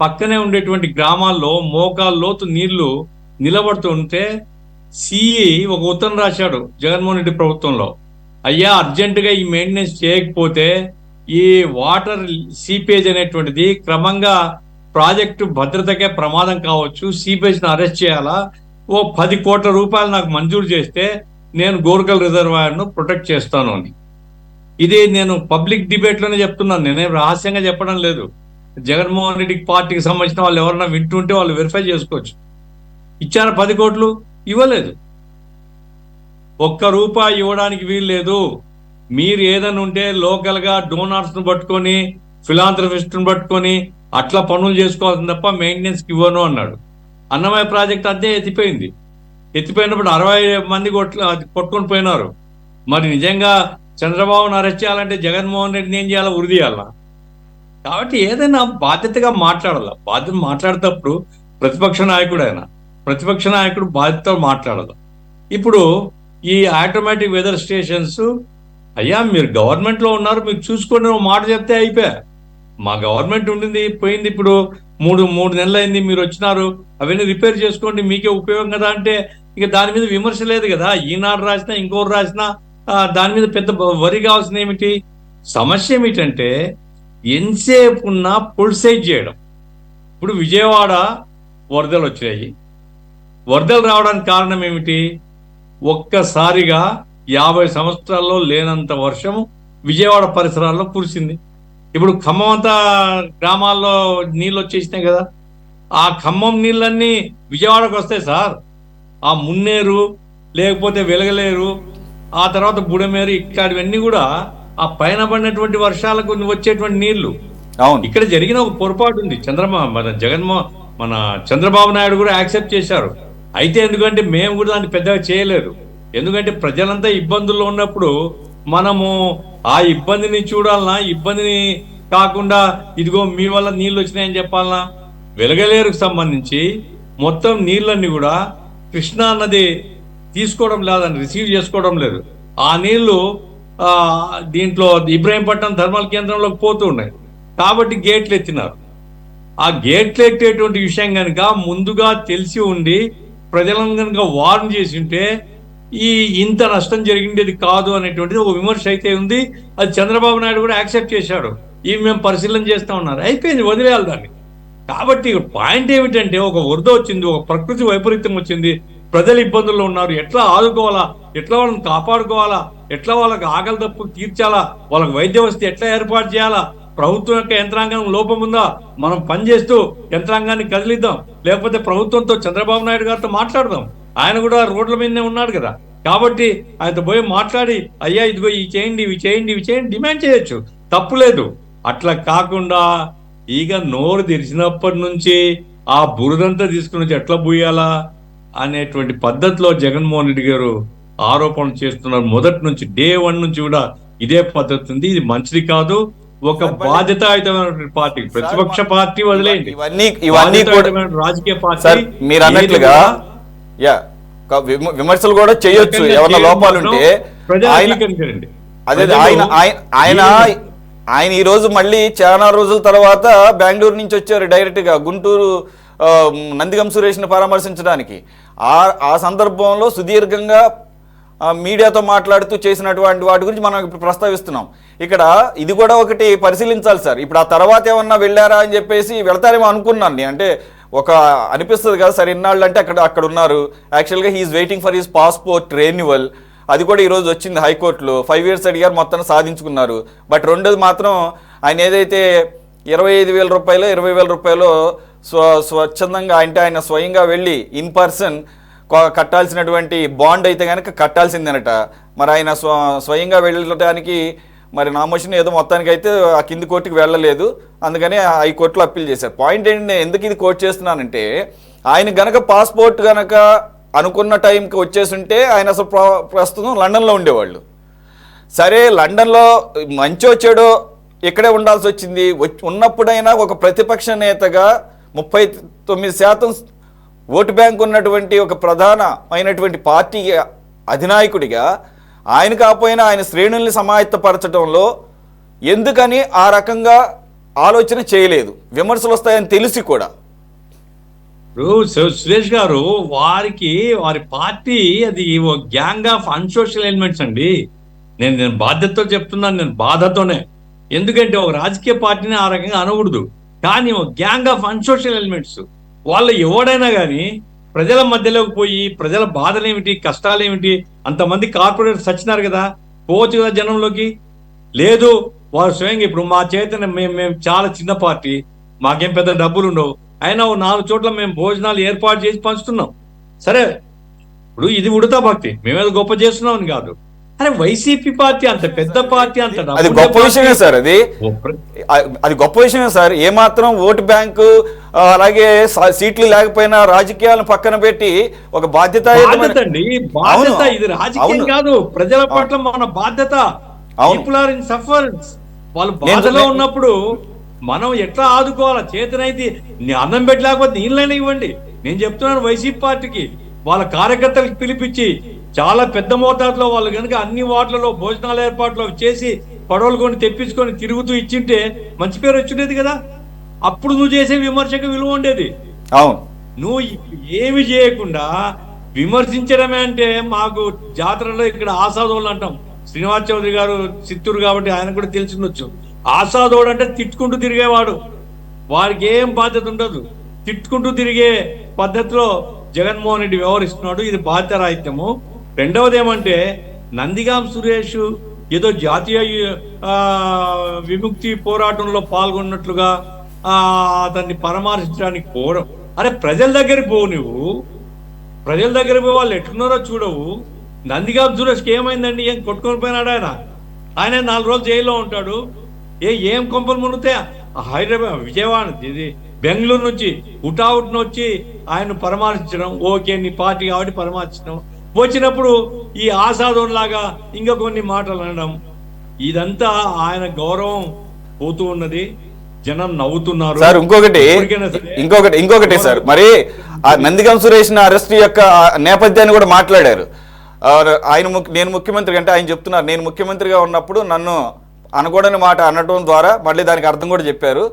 పక్కనే ఉండేటువంటి గ్రామాల్లో మోకాలు లోతు నీళ్లు నిలబడుతుంటే సిఈ ఒక ఉత్తరం రాశాడు జగన్మోహన్ రెడ్డి ప్రభుత్వంలో, అయ్యా అర్జెంటుగా ఈ మెయింటెనెన్స్ చేయకపోతే ఈ వాటర్ సీపేజ్ అనేటువంటిది క్రమంగా ప్రాజెక్టు భద్రతకే ప్రమాదం కావచ్చు, సీపేజ్ను అరెస్ట్ చేయాలా, ఓ 10 కోట్ల రూపాయలు నాకు మంజూరు చేస్తే నేను గోరుకల్ రిజర్వాయర్ను ప్రొటెక్ట్ చేస్తాను అని. ఇది నేను పబ్లిక్ డిబేట్లోనే చెప్తున్నాను, నేనేం రహస్యంగా చెప్పడం లేదు. జగన్మోహన్ రెడ్డి పార్టీకి సంబంధించిన వాళ్ళు ఎవరైనా వింటుంటే వాళ్ళు వెరిఫై చేసుకోవచ్చు. ఇచ్చారా 10 కోట్లు? ఇవ్వలేదు. ₹1 ఇవ్వడానికి వీలు లేదు. మీరు ఏదైనా ఉంటే లోకల్గా డోనార్స్ను పట్టుకొని ఫిలాంథ్రఫిస్ట్ను పట్టుకొని అట్లా పనులు చేసుకోవాల్సింది తప్ప మెయింటెనెన్స్కి ఇవ్వను అన్నాడు. అన్నమయ్య ప్రాజెక్ట్ అదే ఎత్తిపోయింది. ఎత్తిపోయినప్పుడు 60 మంది కొట్టుకొని పోయినారు. మరి నిజంగా చంద్రబాబును అరెస్ట్ చేయాలంటే జగన్మోహన్ రెడ్డిని ఏం చేయాలా? ఉరి తీయాలా? కాబట్టి ఏదైనా బాధ్యతగా మాట్లాడాల. బాధ్యత మాట్లాడేటప్పుడు ప్రతిపక్ష నాయకుడు ఆయన, ప్రతిపక్ష నాయకుడు బాధ్యతతో మాట్లాడాలి. ఇప్పుడు ఈ ఆటోమేటిక్ వెదర్ స్టేషన్స్, అయ్యా మీరు గవర్నమెంట్లో ఉన్నారు, మీకు చూసుకోండి, మాట చెప్తే అయిపోయా. మా గవర్నమెంట్ ఉండింది, పోయింది. ఇప్పుడు మూడు నెలలు అయింది, మీరు వచ్చినారు, అవన్నీ రిపేర్ చేసుకోండి, మీకే ఉపయోగం కదా అంటే ఇక దాని మీద విమర్శ లేదు కదా. ఈనాడు రాసినా ఇంకోరు రాసినా దాని మీద పెద్ద వరి కావాల్సిన ఏమిటి? సమస్య ఏమిటంటే ఎంతసేపు ఉన్నా పొలిసైజ్ చేయడం. ఇప్పుడు విజయవాడ వరదలు వచ్చాయి. వరదలు రావడానికి కారణం ఏమిటి? ఒక్కసారిగా 50 సంవత్సరాల్లో లేనంత వర్షం విజయవాడ పరిసరాల్లో కురిసింది. ఇప్పుడు ఖమ్మం అంతా గ్రామాల్లో నీళ్ళు వచ్చేసినాయి కదా. ఆ ఖమ్మం నీళ్ళన్నీ విజయవాడకు వస్తాయి సార్. ఆ మున్నేరు, లేకపోతే వెలగలేరు, ఆ తర్వాత బుడమేరు, ఇట్లాంటివన్నీ కూడా ఆ పైన పడినటువంటి వర్షాలకు వచ్చేటువంటి నీళ్లు. అవును, ఇక్కడ జరిగిన ఒక పొరపాటు ఉంది. మన చంద్రబాబు నాయుడు కూడా యాక్సెప్ట్ చేశారు. అయితే ఎందుకంటే మేము కూడా దాన్ని పెద్దగా చేయలేదు. ఎందుకంటే ప్రజలంతా ఇబ్బందుల్లో ఉన్నప్పుడు మనము ఆ ఇబ్బందిని చూడాలన్నా, ఇబ్బందిని కాకుండా ఇదిగో మీ వల్ల నీళ్ళు వచ్చినాయని చెప్పాలన్నా. వెలగలేరుకు సంబంధించి మొత్తం నీళ్ళన్నీ కూడా కృష్ణా నది తీసుకోవడం లేదని, రిసీవ్ చేసుకోవడం లేదు. ఆ నీళ్లు దీంట్లో ఇబ్రాహీంపట్నం థర్మల్ కేంద్రంలోకి పోతూ ఉన్నాయి. కాబట్టి గేట్లు ఎత్తినారు. ఆ గేట్లు ఎత్తేటువంటి విషయం కనుక ముందుగా తెలిసి ఉండి ప్రజలను కనుక వార్న్ చేసి ఉంటే ఇంత నష్టం జరిగిండేది కాదు అనేటువంటిది ఒక విమర్శ అయితే ఉంది. అది చంద్రబాబు నాయుడు కూడా యాక్సెప్ట్ చేశాడు. మేము పరిశీలన చేస్తా ఉన్నారు, అయిపోయింది, వదిలేయాలి దాన్ని. కాబట్టి పాయింట్ ఏమిటంటే, ఒక వరద వచ్చింది, ఒక ప్రకృతి వైపరీత్యం వచ్చింది, ప్రజలు ఇబ్బందుల్లో ఉన్నారు, ఎట్లా ఆదుకోవాలా, ఎట్లా వాళ్ళని కాపాడుకోవాలా, ఎట్లా వాళ్ళకి ఆకలి దప్పులు తీర్చాలా, వాళ్ళకి వైద్య వసతి ఎట్లా ఏర్పాటు చేయాలా, ప్రభుత్వం యొక్క యంత్రాంగం లోపం ఉందా, మనం పనిచేస్తూ యంత్రాంగాన్ని కదిలిద్దాం, లేకపోతే ప్రభుత్వంతో చంద్రబాబు నాయుడు గారితో మాట్లాడదాం. ఆయన కూడా రోడ్ల మీదనే ఉన్నాడు కదా. కాబట్టి ఆయనతో పోయి మాట్లాడి, అయ్యా ఇదిగో ఇవి చేయండి, ఇవి చేయండి, ఇవి చేయండి డిమాండ్ చేయొచ్చు, తప్పులేదు. అట్లా కాకుండా ఇక నోరు తెరిచినప్పటి నుంచి ఆ బురదంతా తీసుకుని వచ్చి ఎట్లా బూయాలా అనేటువంటి పద్ధతిలో జగన్మోహన్ రెడ్డి గారు ఆరోపణలు చేస్తున్నారు. మొదటి నుంచి, డే 1 నుంచి కూడా ఇదే పద్ధతి ఉంది. ఇది మంచిది కాదు. ఒక బాధ్యతాయుతమైన పార్టీ, ప్రతిపక్ష పార్టీ వదిలేయండి, ఇవన్నీ రాజకీయ పార్టీ మీరు అన్నట్లుగా విమర్శలు కూడా చేయొచ్చు ఎవరైనా లోపాలుంటే. అదే ఆయన ఈ రోజు మళ్ళీ చాలా రోజుల తర్వాత బెంగళూరు నుంచి వచ్చారు డైరెక్ట్ గా గుంటూరు నందిగం సురేష్ని పరామర్శించడానికి. ఆ సందర్భంలో సుదీర్ఘంగా మీడియాతో మాట్లాడుతూ చేసినటువంటి వాటి గురించి మనం ఇప్పుడు ప్రస్తావిస్తున్నాం. ఇక్కడ ఇది కూడా ఒకటి పరిశీలించాలి సార్. ఇప్పుడు ఆ తర్వాత ఏమన్నా వెళ్ళారా అని చెప్పేసి వెళ్తారేమో అనుకున్నాను నేను. అంటే ఒక అనిపిస్తుంది కదా సార్, ఇన్నాళ్ళు అంటే అక్కడ ఉన్నారు. యాక్చువల్గా he's waiting for his passport renewal. అది కూడా ఈరోజు వచ్చింది హైకోర్టులో. 5 years అడిగారు, మొత్తం సాధించుకున్నారు. బట్ రెండోది మాత్రం ఆయన ఏదైతే 25,000 రూపాయలు 20,000 రూపాయలు స్వచ్ఛందంగా అంటే ఆయన స్వయంగా వెళ్ళి ఇన్ పర్సన్ కట్టాల్సినటువంటి బాండ్ అయితే కనుక కట్టాల్సిందేనట. మరి ఆయన స్వయంగా వెళ్ళడానికి మరి నామోషన్ ఏదో మొత్తానికి అయితే ఆ కింది కోర్టుకి వెళ్ళలేదు. అందుకని హైకోర్టులో అప్పీల్ చేశారు. పాయింట్ ఏంటంటే ఎందుకు ఇది కోర్టు చేస్తున్నానంటే, ఆయన గనక పాస్పోర్ట్ గనక అనుకున్న టైంకి వచ్చేస్తుంటే ఆయన అసలు ప్రస్తుతం లండన్లో ఉండేవాళ్ళు. సరే లండన్లో మంచో చెడో ఇక్కడే ఉండాల్సి వచ్చింది. ఉన్నప్పుడైనా ఒక ప్రతిపక్ష నేతగా 39% ఓటు బ్యాంక్ ఉన్నటువంటి ఒక ప్రధానమైనటువంటి పార్టీ అధినాయకుడిగా ఆయన కాకపోయినా ఆయన శ్రేణుల్ని సమాయత్తపరచడంలో ఎందుకని ఆ రకంగా ఆలోచన చేయలేదు? విమర్శలు వస్తాయని తెలిసి కూడా. సురేష్ గారు, వారి పార్టీ అది గ్యాంగ్ ఆఫ్ అన్సోషల్ ఎలిమెంట్స్ అండి. నేను బాధ్యతతో చెప్తున్నాను, నేను బాధతోనే. ఎందుకంటే ఒక రాజకీయ పార్టీని ఆ రకంగా అనకూడదు. కానీ ఒక గ్యాంగ్ ఆఫ్ అన్సోషల్ ఎలిమెంట్స్. వాళ్ళు ఎవడైనా కానీ ప్రజల మధ్యలోకి పోయి ప్రజల బాధలేమిటి, కష్టాలేమిటి, అంతమంది కార్పొరేటర్స్ వచ్చినారు కదా, పోవచ్చు కదా జనంలోకి. లేదు, వారు స్వయంగా ఇప్పుడు మా చేతన మేము చాలా చిన్న పార్టీ, మాకేం పెద్ద డబ్బులు ఉండవు, అయినా 4 చోట్ల మేము భోజనాలు ఏర్పాటు చేసి పంచుతున్నాం. సరే, ఇప్పుడు ఇది ఉడతా భక్తి, మేమేదో గొప్ప చేస్తున్నామని కాదు. అరే వైసీపీ పార్టీ అంత పెద్ద పార్టీ, అంత అది గొప్ప విషయమే సార్. అది గొప్ప విషయమే సార్. ఏమాత్రం ఓటు బ్యాంకు అలాగే సీట్లు లేకపోయినా రాజకీయాలను పక్కన పెట్టి ఒక బాధ్యత అండి. బాధ్యత ఇది రాజకీయం కాదు, ప్రజల పట్ల మన బాధ్యత. People are in sufferance. వాళ్ళు బాధలో ఉన్నప్పుడు మనం ఎట్లా ఆదుకోవాలా? చేతనైతే అన్నం పెట్టలేకపోతే నీళ్ళైనా ఇవ్వండి. నేను చెప్తున్నాను వైసీపీ పార్టీకి, వాళ్ళ కార్యకర్తలకు పిలిపించి చాలా పెద్ద మోతాదులో వాళ్ళు కనుక అన్ని వార్డులలో భోజనాల ఏర్పాట్లు చేసి పడవలు కొని తెప్పించుకొని తిరుగుతూ ఇచ్చింటే మంచి పేరు వచ్చిండేది కదా. అప్పుడు నువ్వు చేసే విమర్శకు విలువ ఉండేది. అవును, నువ్వు ఏమి చేయకుండా విమర్శించడమే అంటే, మాకు జాతరలో ఇక్కడ ఆసాదోళ్ళు అంటాం. శ్రీనివాస్ చౌదరి గారు చిత్తూరు కాబట్టి ఆయన కూడా తెలిసిండొచ్చు. ఆసాదోడు అంటే తిట్టుకుంటూ తిరిగేవాడు, వారికి ఏం బాధ్యత ఉండదు. తిట్టుకుంటూ తిరిగే పద్ధతిలో జగన్మోహన్ రెడ్డి వ్యవహరిస్తున్నాడు. ఇది బాధ్యత రాహిత్యము. రెండవది ఏమంటే, నందిగాం సురేష్ ఏదో జాతీయ విముక్తి పోరాటంలో పాల్గొన్నట్లుగా అతన్ని పరామర్శించడానికి పోవడం. అరే ప్రజల దగ్గరికి పోవు, నువ్వు ప్రజల దగ్గరికి పోయి వాళ్ళు ఎట్లున్నారో చూడవు. నందిగాం సురేష్కి ఏమైందండి? ఏం కొట్టుకొని పోయినాడు ఆయన 4 రోజులు జైల్లో ఉంటాడు. ఏం కొంపలు మునిగితే హైదరాబాద్, విజయవాడ, ఇది బెంగళూరు నుంచి ఉటావుట్ను వచ్చి ఆయన పరామర్శించడం. ఓకే, నీ పార్టీ కాబట్టి పరామర్శించడం. వచ్చినప్పుడు ఈ ఆసాదోన్ లాగా ఇంకా కొన్ని మాటలు అనడం, ఇదంతా ఆయన గౌరవం పోతూ ఉన్నది. జనం నవ్వుతున్నారు. సార్ ఇంకొకటి సార్, మరి ఆ నందిగం సురేష్ అరెస్ట్ యొక్క నేపథ్యాన్ని కూడా మాట్లాడారు ఆయన. నేను ముఖ్యమంత్రి అంటే ఆయన చెప్తున్నారు, నేను ముఖ్యమంత్రిగా ఉన్నప్పుడు నన్ను అనకూడని మాట అనడం ద్వారా మళ్ళీ దానికి అర్థం కూడా చెప్పారు.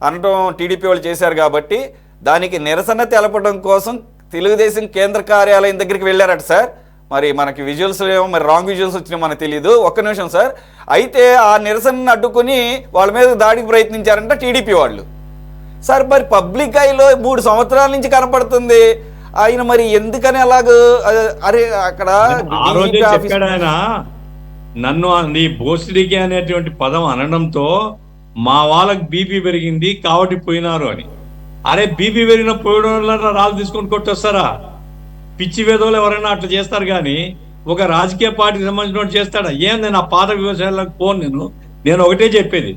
అనటం టీడీపీ వాళ్ళు చేశారు కాబట్టి దానికి నిరసన తెలపడం కోసం తెలుగుదేశం కేంద్ర కార్యాలయం దగ్గరికి వెళ్ళారట సార్. మరి మనకి విజువల్స్ ఏమో మరి రాంగ్ విజువల్స్ వచ్చినాయి మనకు తెలియదు. ఒక్క నిమిషం సార్. అయితే ఆ నిరసనను అడ్డుకుని వాళ్ళ మీద దాడికి ప్రయత్నించారంట టీడీపీ వాళ్ళు. సార్ మరి పబ్లిక్ ఐలో 3 సంవత్సరాల నుంచి కనపడుతుంది ఆయన, మరి ఎందుకని అలాగ? అరే అక్కడ నన్ను నీ బోసిడికి అనేటువంటి పదం అనడంతో మా వాళ్ళకి బీపీ పెరిగింది కాబట్టి పోయినారు అని. అరే బీపీ పెరిగిన పోయడం వల్ల రాళ్ళు తీసుకొని కొట్టొస్తారా? పిచ్చి వేదోలు ఎవరైనా అట్లా చేస్తారు. కానీ ఒక రాజకీయ పార్టీకి సంబంధించిన చేస్తాడా? ఏం నేను ఆ పాత వ్యవసాయాలకు పోను. నేను ఒకటే చెప్పేది,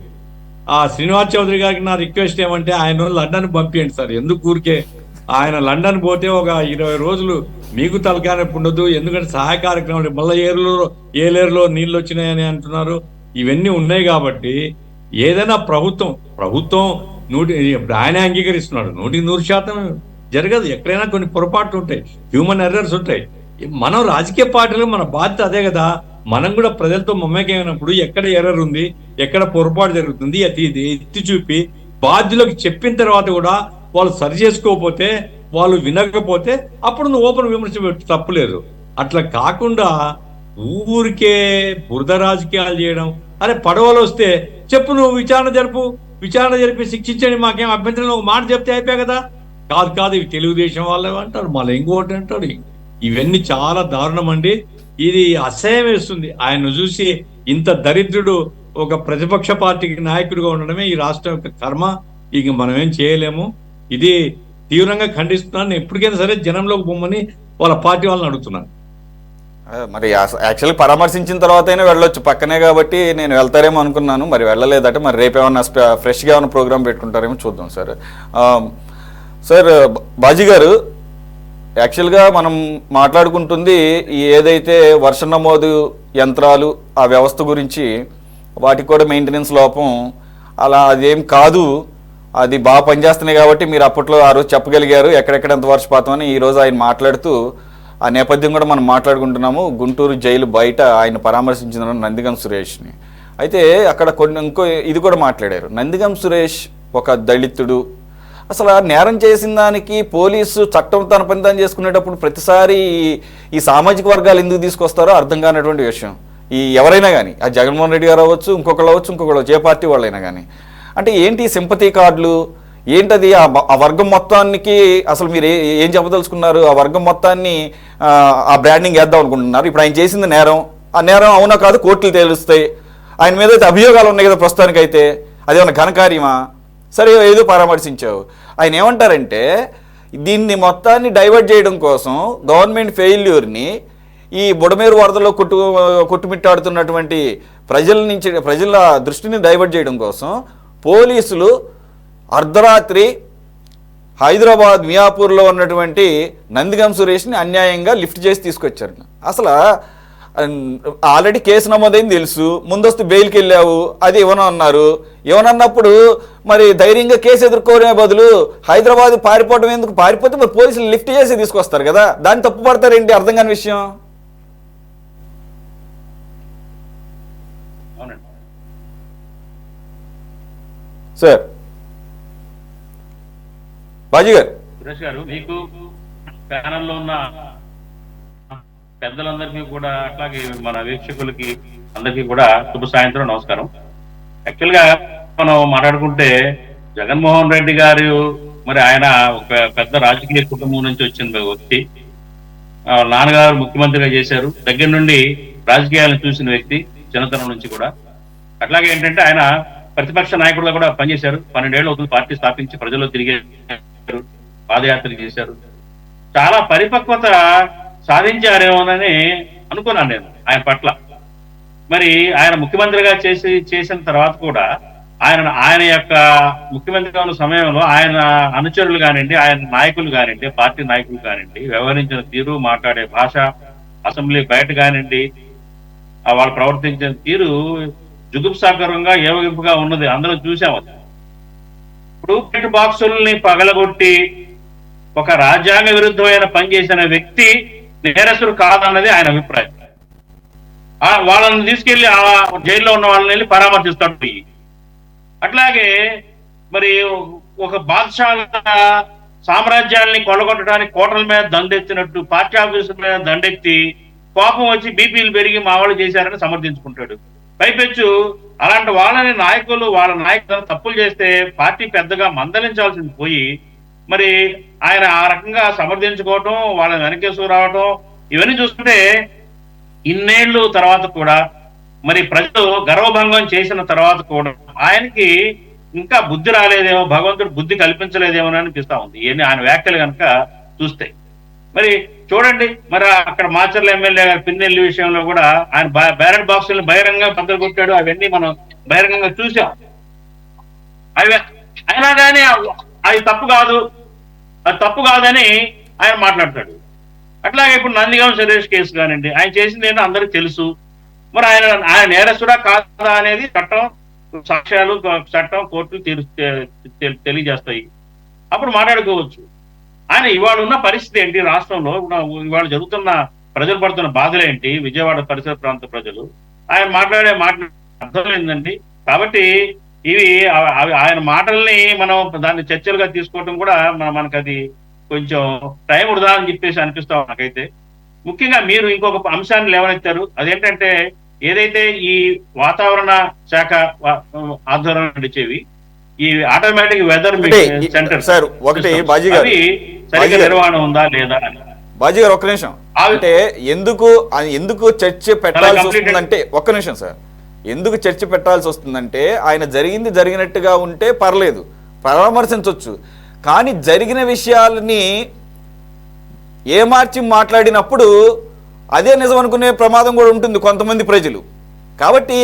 ఆ శ్రీనివాస్ చౌదరి గారికి నా రిక్వెస్ట్ ఏమంటే, ఆయన లండన్ పంపించండి సార్. ఎందుకు ఊరికే ఆయన లండన్ పోతే ఒక 20 రోజులు మీకు తలకానప్పుడు ఉండదు. ఎందుకంటే సహాయ కార్యక్రమాలు మళ్ళీ ఏలేరులో నీళ్ళు వచ్చినాయని అంటున్నారు. ఇవన్నీ ఉన్నాయి కాబట్టి ఏదైనా ప్రభుత్వం ఆయన అంగీకరిస్తున్నాడు. 100% జరగదు. ఎక్కడైనా కొన్ని పొరపాట్లు ఉంటాయి, హ్యూమన్ ఎర్రర్స్ ఉంటాయి. మనం రాజకీయ పార్టీలు మన బాధ్యత అదే కదా. మనం కూడా ప్రజలతో మమ్మకమైనప్పుడు ఎక్కడ ఎర్రర్ ఉంది, ఎక్కడ పొరపాటు జరుగుతుంది ఎత్తి చూపి బాధ్యులకు చెప్పిన తర్వాత కూడా వాళ్ళు సరి చేసుకోకపోతే, వాళ్ళు వినకపోతే అప్పుడు నువ్వు ఓపెన్ విమర్శ తప్పులేదు. అట్లా కాకుండా ఊరికే బురద రాజకీయాలు చేయడం. అరే పడవలు వస్తే చెప్పు, నువ్వు విచారణ జరిపి శిక్షించండి, మాకేం అభ్యంతరం, ఒక మాట చెప్తే అయిపోయా కదా. కాదు ఇవి తెలుగుదేశం వాళ్ళే అంటారు, మళ్ళీ ఇంకోటి అంటాడు. ఇవన్నీ చాలా దారుణం అండి. ఇది అసహ్యం వేస్తుంది. ఆయన చూసి ఇంత దరిద్రుడు ఒక ప్రతిపక్ష పార్టీకి నాయకుడిగా ఉండడమే ఈ రాష్ట్రం యొక్క కర్మ. ఇక మనం ఏం చేయలేము. ఇది తీవ్రంగా ఖండిస్తున్నాను. ఎప్పటికైనా సరే జనంలోకి పొమ్మని వాళ్ళ పార్టీ వాళ్ళని అడుగుతున్నాను. మరి యాక్చువల్లీ పరామర్శించిన తర్వాత అయినా వెళ్ళొచ్చు, పక్కనే కాబట్టి నేను వెళ్తారేమో అనుకున్నాను. మరి వెళ్ళలేదట. మరి రేపు ఏమన్నా ఫ్రెష్గా ఏమైనా ప్రోగ్రామ్ పెట్టుకుంటారేమో చూద్దాం సార్. సార్ బాజీ గారు, యాక్చువల్గా మనం మాట్లాడుకుంటుంది ఏదైతే వర్ష నమోదు యంత్రాలు ఆ వ్యవస్థ గురించి, వాటికి కూడా మెయింటెనెన్స్ లోపం, అలా అదేం కాదు, అది బాగా పనిచేస్తున్నాయి కాబట్టి మీరు అప్పట్లో ఆ రోజు చెప్పగలిగారు ఎక్కడెక్కడ ఎంత వర్షపాతం అని. ఈరోజు ఆయన మాట్లాడుతూ ఆ నేపథ్యం కూడా మనం మాట్లాడుకుంటున్నాము. గుంటూరు జైలు బయట ఆయన పరామర్శించిన నందిగం సురేష్ని. అయితే అక్కడ ఇంకో ఇది కూడా మాట్లాడారు. నందిగం సురేష్ ఒక దళితుడు, అసలు నేరం చేసిన దానికి పోలీసు చట్టం తన పని తాను చేసుకునేటప్పుడు ప్రతిసారి ఈ సామాజిక వర్గాలు ఎందుకు తీసుకొస్తారో అర్థం కానటువంటి విషయం. ఈ ఎవరైనా కానీ, ఆ జగన్మోహన్ రెడ్డి గారు అవ్వచ్చు, ఇంకొకళ్ళు అవ్వచ్చు, ఇంకొకళ్ళు ఏ పార్టీ వాళ్ళైనా కానీ, అంటే ఏంటి సింపతి కార్డులు ఏంటది? ఆ వర్గం మొత్తానికి అసలు మీరు ఏం చెప్పదలుచుకున్నారు? ఆ వర్గం మొత్తాన్ని ఆ బ్రాండింగ్ వేద్దాం అనుకుంటున్నారు. ఇప్పుడు ఆయన చేసింది నేరం, ఆ నేరం అవునా కాదు కోర్టులు తేలుస్తాయి. ఆయన మీద అయితే అభియోగాలు ఉన్నాయి కదా ప్రస్తుతానికైతే, అదేమన్నా ఘనకార్యమా? సరే ఏదో పరామర్శించావు. ఆయన ఏమంటారంటే దీన్ని మొత్తాన్ని డైవర్ట్ చేయడం కోసం గవర్నమెంట్ ఫెయిల్యూర్ని, ఈ బుడమేరు వరదలో కొట్టుమిట్టాడుతున్నటువంటి ప్రజల దృష్టిని డైవర్ట్ చేయడం కోసం పోలీసులు అర్ధరాత్రి హైదరాబాద్ మియాపూర్లో ఉన్నటువంటి నందిగం సురేష్ని అన్యాయంగా లిఫ్ట్ చేసి తీసుకొచ్చారు. అసలు ఆల్రెడీ కేసు నమోదైంది తెలుసు, ముందస్తు బెయిల్కి వెళ్ళావు, అది ఇవ్వనన్నారు. ఇవ్వనన్నప్పుడు మరి ధైర్యంగా కేసు ఎదుర్కోనే బదులు హైదరాబాద్ పారిపోవడం ఎందుకు? పారిపోతే మరి పోలీసులు లిఫ్ట్ చేసి తీసుకొస్తారు కదా, దాన్ని తప్పు పడతారేంటి? అర్థం కాని విషయం. సార్ బాజీ గారు, సురేష్ గారు, మీకు ప్యానల్లో ఉన్న పెద్దలందరికీ కూడా, అట్లాగే మన వీక్షకులకి అందరికీ కూడా శుభ సాయంత్రం, నమస్కారం. యాక్చువల్ గా మనం మాట్లాడుకుంటే జగన్మోహన్ రెడ్డి గారు మరి ఆయన ఒక పెద్ద రాజకీయ కుటుంబం నుంచి వచ్చిన వ్యక్తి. నాన్నగారు ముఖ్యమంత్రిగా చేశారు, దగ్గర నుండి రాజకీయాలను చూసిన వ్యక్తి చిన్నతనం నుంచి కూడా. అట్లాగే ఏంటంటే ఆయన ప్రతిపక్ష నాయకుడుగా కూడా పనిచేశారు. 12 ఏళ్ళు అవుతుంది పార్టీ స్థాపించి, ప్రజల్లో తిరిగారు, పాదయాత్ర చేశారు. చాలా పరిపక్వత సాధించారేమోనని అనుకున్నాను నేను ఆయన పట్ల. మరి ఆయన ముఖ్యమంత్రిగా చేసిన తర్వాత కూడా ఆయన యొక్క ముఖ్యమంత్రిగా ఉన్న సమయంలో ఆయన అనుచరులు కానివ్వండి, ఆయన నాయకులు కానివ్వండి, పార్టీ నాయకులు కానివ్వండి, వ్యవహరించిన తీరు, మాట్లాడే భాష, అసెంబ్లీ బయట కానివ్వండి, వాళ్ళు ప్రవర్తించిన తీరు జుగుప్సాకరంగా, ఏవగింపుగా ఉన్నది, అందరం చూసాము. ఇప్పుడు పెట్ బాక్సుల్ని పగలగొట్టి ఒక రాజ్యాంగ విరుద్ధమైన పని చేసిన వ్యక్తి నేరస్తుడు కాదన్నది ఆయన అభిప్రాయం. వాళ్ళని తీసుకెళ్లి ఆ జైల్లో ఉన్న వాళ్ళని వెళ్ళి పరామర్శిస్తాడు. అట్లాగే మరి ఒక బాద్షాల సామ్రాజ్యాల్ని కొల్లగొట్టడానికి కోటల మీద దండెత్తినట్టు పార్టీ ఆఫీసుల మీద దండెత్తి కోపం వచ్చి బీపీలు పెరిగి మా వాళ్ళు చేశారని సమర్థించుకుంటాడు. పైపెచ్చు అలాంటి వాళ్ళని వాళ్ళ నాయకులు తప్పులు చేస్తే పార్టీ పెద్దగా మందలించాల్సింది పోయి మరి ఆయన ఆ రకంగా సమర్థించుకోవటం, వాళ్ళని వెనకేసుకు రావటం, ఇవన్నీ చూస్తుంటే ఇన్నేళ్లు తర్వాత కూడా మరి ప్రజలు గర్వభంగం చేసిన తర్వాత కూడా ఆయనకి ఇంకా బుద్ధి రాలేదేమో, భగవంతుడు బుద్ధి కల్పించలేదేమో అని అనిపిస్తా ఉంది ఇవన్నీ ఆయన వ్యాఖ్యలు కనుక చూస్తే. మరి చూడండి, మరి అక్కడ మాచర్ల ఎమ్మెల్యే గారి పిన్నెల్లి విషయంలో కూడా ఆయన బ్యాలెట్ బాక్సులను బహిరంగంగా బద్దలు కొట్టాడు. అవన్నీ మనం బహిరంగంగా చూసాం. అయినా కానీ అది తప్పు కాదని ఆయన మాట్లాడతాడు. అట్లాగే ఇప్పుడు నందిగం సురేష్ కేసు కానివ్వండి, ఆయన చేసింది ఏంటో అందరికి తెలుసు. మరి ఆయన నేరస్తుడా కాదా అనేది సాక్ష్యాలు, చట్టం, కోర్టులు తెలియజేస్తాయి. అప్పుడు మాట్లాడుకోవచ్చు. ఆయన ఇవాళ ఉన్న పరిస్థితి ఏంటి, రాష్ట్రంలో ఇవాళ జరుగుతున్న ప్రజలు పడుతున్న బాధలేంటి, విజయవాడ పరిసర ప్రాంత ప్రజలు, ఆయన మాట్లాడే అర్థం ఏంటండి. కాబట్టి ఇవి ఆయన మాటల్ని మనం దాన్ని చర్చలుగా తీసుకోవటం కూడా మనకు అది కొంచెం టైం వృధా అని చెప్పేసి అనిపిస్తాం నాకైతే. ముఖ్యంగా మీరు ఇంకొక అంశాన్ని లేవనెత్తారు. అదేంటంటే ఏదైతే ఈ వాతావరణ శాఖ ఆధ్వర్యంలో నడిచేవి ఈ ఆటోమేటిక్ వెదర్ సెంటర్ సార్ ఒకటి బాజీ గారు, అవి సరిగ్గా నిర్వహణ ఉందా లేదా అని. బాజీ గారు ఒక్క నిమిషం, అంటే ఎందుకు చర్చ పెట్టాల్సి వస్తుందంటే, ఒక్క నిమిషం సార్, ఎందుకు చర్చ పెట్టాల్సి వస్తుందంటే ఆయన జరిగినట్టుగా ఉంటే పర్లేదు, పరామర్శించవచ్చు, కానీ జరిగిన విషయాలని ఏమార్చి మాట్లాడినప్పుడు అదే నిజం అనుకునే ప్రమాదం కూడా ఉంటుంది కొంతమంది ప్రజలు. కాబట్టి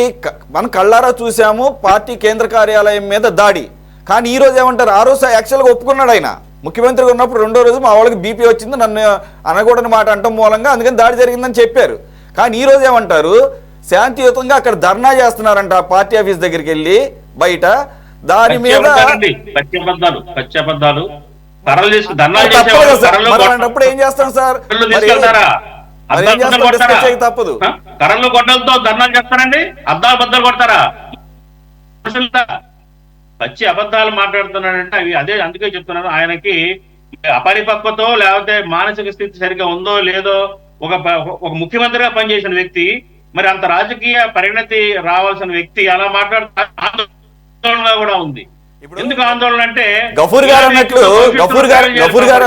మనం కళ్ళారా చూసాము పార్టీ కేంద్ర కార్యాలయం మీద దాడి. కానీ ఈ రోజు ఏమంటారు, ఆ రోజు యాక్చువల్గా ఒప్పుకున్నాడు ఆయన ముఖ్యమంత్రిగా ఉన్నప్పుడు, రెండో రోజు మా వాళ్ళకి బీపీ వచ్చింది నన్ను అనకూడని మాట అంటం మూలంగా అందుకని దాడి జరిగిందని చెప్పారు. కానీ ఈ రోజు ఏమంటారు, శాంతియుతంగా అక్కడ ధర్నా చేస్తున్నారంట పార్టీ ఆఫీస్ దగ్గరికి వెళ్ళి బయట, దాని మీద అప్పుడు ఏం చేస్తాం సార్, తప్పదు. కర్రలు గొడ్డలతో ధర్నాలు చేస్తారండి, అద్దాలు బద్దలు కొడతారా? పచ్చి అబద్ధాలు మాట్లాడుతున్నాడంటే అవి అదే, అందుకే చెప్తున్నాను ఆయనకి అపరిపక్వతో లేకపోతే మానసిక స్థితి సరిగ్గా ఉందో లేదో. ఒక ముఖ్యమంత్రిగా పనిచేసిన వ్యక్తి, మరి అంత రాజకీయ పరిణతి రావాల్సిన వ్యక్తి అలా మాట్లాడుతూ ఆందోళన కూడా ఉంది. ఎందుకు ఆందోళన అంటే గఫూర్ గారు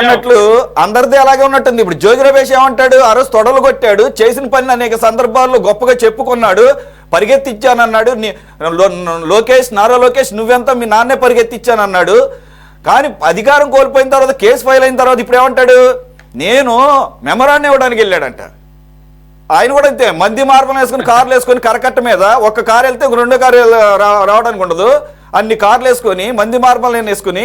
అన్నట్లు అందరిదే అలాగే ఉన్నట్టుంది. ఇప్పుడు జోగి రమేష్ ఏమంటాడు, ఆ రోజు తొడలు కొట్టాడు, చేసిన పని అనేక సందర్భాల్లో గొప్పగా చెప్పుకున్నాడు, పరిగెత్తిచ్చానన్నాడు. నారా లోకేష్ నువ్వెంత, మీ నాన్నే పరిగెత్తిచ్చానన్నాడు. కానీ అధికారం కోల్పోయిన తర్వాత, కేసు ఫైల్ అయిన తర్వాత ఇప్పుడు ఏమంటాడు, నేను మెమరాన్ని ఇవ్వడానికి వెళ్ళాడంట. ఆయన కూడా అంతే, మంది మార్గం వేసుకుని కార్లు వేసుకొని కరకట్ట మీద ఒక్క కారు వెళ్తే రెండో కారు రావడానికి ఉండదు, అన్ని కార్లు వేసుకొని మంది మార్గాలను వేసుకుని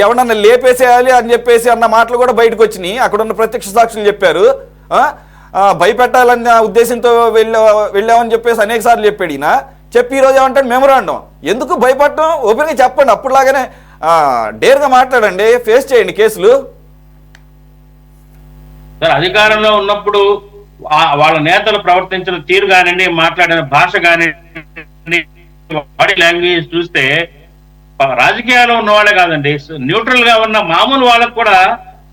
ఎవడన్నా లేపేసేయాలి అని చెప్పేసి అన్న మాటలు కూడా బయటకు వచ్చినాయి. అక్కడ ఉన్న ప్రత్యక్ష సాక్షులు చెప్పారు. భయపెట్టాలన్న ఉద్దేశంతో వెళ్ళామని చెప్పేసి అనేక సార్లు చెప్పాడు ఈయన. చెప్పి ఈరోజు ఏమంటాడు మెమరాండం. ఎందుకు భయపడటం, ఓపెన్గా చెప్పండి, అప్పుడులాగానే డేర్గా మాట్లాడండి, ఫేస్ చేయండి కేసులు. సార్ అధికారంలో ఉన్నప్పుడు వాళ్ళ నేతలు ప్రవర్తించిన తీరు కానివ్వండి, మాట్లాడిన భాష కానివ్వండి, బాడీ లాంగ్వేజ్ చూస్తే రాజకీయాల్లో ఉన్నవాళ్ళే కాదండి, న్యూట్రల్ గా ఉన్న మామూలు వాళ్ళకు కూడా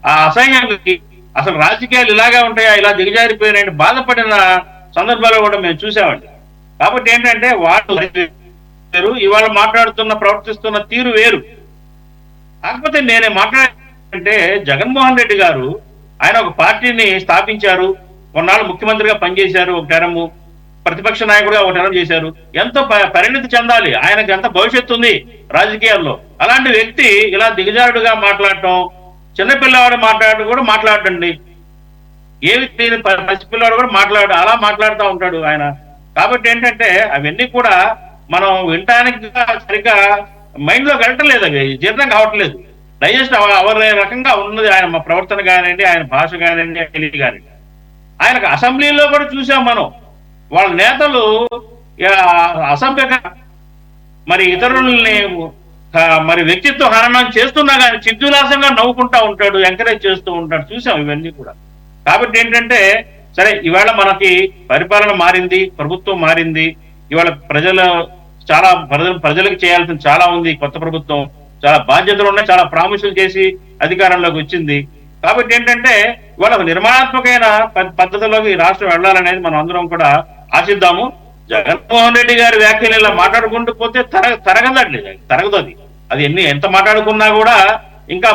ఆ అసహ్యానికి, అసలు రాజకీయాలు ఇలాగే ఉంటాయా, ఇలా దిగజారిపోయినాయని బాధపడిన సందర్భాలు కూడా మేము చూసామండి. కాబట్టి ఏంటంటే వాళ్ళు వేరు, ఇవాళ ప్రవర్తిస్తున్న తీరు వేరు. కాకపోతే నేనే మాట్లాడంటే జగన్మోహన్ రెడ్డి గారు ఆయన ఒక పార్టీని స్థాపించారు, కొన్నాళ్ళు ముఖ్యమంత్రిగా పనిచేశారు, ఒక టెరము ప్రతిపక్ష నాయకుడిగా ఒక టెరం చేశారు. ఎంతో పరిణితి చెందాలి, ఆయనకు ఎంత భవిష్యత్తు ఉంది రాజకీయాల్లో. అలాంటి వ్యక్తి ఇలా దిగజారుడుగా మాట్లాడటం, చిన్నపిల్లవాడు కూడా మాట్లాడండి, ఏవి పసిపిల్లవాడు కూడా అలా మాట్లాడుతూ ఉంటాడు ఆయన. కాబట్టి ఏంటంటే అవన్నీ కూడా మనం వినటానికి సరిగ్గా మైండ్ లోకి వెళ్ళట్లేదు, అవి జీర్ణం కావట్లేదు, డైజెస్ట్ అవరే రకంగా ఉన్నది ఆయన ప్రవర్తన కానివ్వండి, ఆయన భాష కానివ్వండి, కానివ్వండి. ఆయనకు అసెంబ్లీలో కూడా చూసాం మనం, వాళ్ళ నేతలు అసభ్యంగా మరి ఇతరుల్ని మరి వ్యక్తిత్వ హననం చేస్తున్నా కానీ చిద్దులాసంగా నవ్వుకుంటా ఉంటాడు, ఎంకరేజ్ చేస్తూ ఉంటాడు, చూసాం ఇవన్నీ కూడా. కాబట్టి ఏంటంటే సరే, ఇవాళ మనకి పరిపాలన మారింది, ప్రభుత్వం మారింది, ఇవాళ ప్రజలకు చేయాల్సిన చాలా ఉంది. కొత్త ప్రభుత్వం చాలా బాధ్యతలు ఉన్నాయి, చాలా ప్రామిసులు చేసి అధికారంలోకి వచ్చింది. కాబట్టి ఏంటంటే ఇవాళ నిర్మాణాత్మకమైన పద్ధతిలోకి రాష్ట్రం వెళ్ళాలనేది మనం అందరం కూడా ఆశిద్దాము. జగన్మోహన్ రెడ్డి గారి వ్యాఖ్యలు ఇలా మాట్లాడుకుంటూ పోతే తరగదు అది ఎంత మాట్లాడుకున్నా కూడా ఇంకా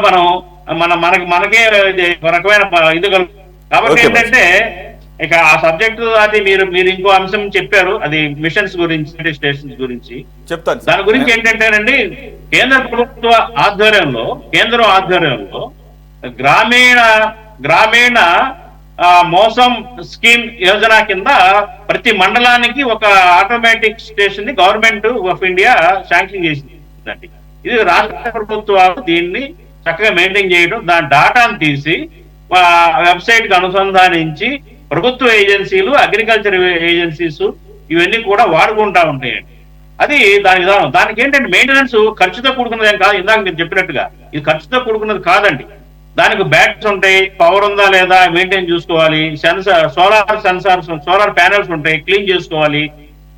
మనకే రకమైన ఇది కలుగు. కాబట్టి ఏంటంటే ఇక ఆ సబ్జెక్టు అది మీరు ఇంకో అంశం చెప్పారు, అది మిషన్స్ గురించి, స్టేషన్స్ గురించి చెప్తాను. దాని గురించి ఏంటంటేనండి, కేంద్రం ఆధ్వర్యంలో గ్రామీణ మోసం స్కీమ్ యోజన కింద ప్రతి మండలానికి ఒక ఆటోమేటిక్ స్టేషన్ ని గవర్నమెంట్ ఆఫ్ ఇండియా శాంక్షన్ చేసిందండి. ఇది రాష్ట్ర ప్రభుత్వాలు దీన్ని చక్కగా మెయింటైన్ చేయడం, దాని డాటాను తీసి వెబ్సైట్ కి అనుసంధానించి ప్రభుత్వ ఏజెన్సీలు, అగ్రికల్చర్ ఏజెన్సీస్ ఇవన్నీ కూడా వాడుకుంటా ఉంటాయండి. అది దాని విధానం. దానికి ఏంటంటే మెయింటెనెన్స్ ఖర్చుతో కూడుకున్నది ఏం కాదు, ఇందాక మీరు చెప్పినట్టుగా ఇది ఖర్చుతో కూడుకున్నది కాదండి. దానికి బ్యాటరీస్ ఉంటాయి, పవర్ ఉందా లేదా మెయింటైన్ చూసుకోవాలి, సోలార్ ప్యానెల్స్ ఉంటాయి, క్లీన్ చేసుకోవాలి,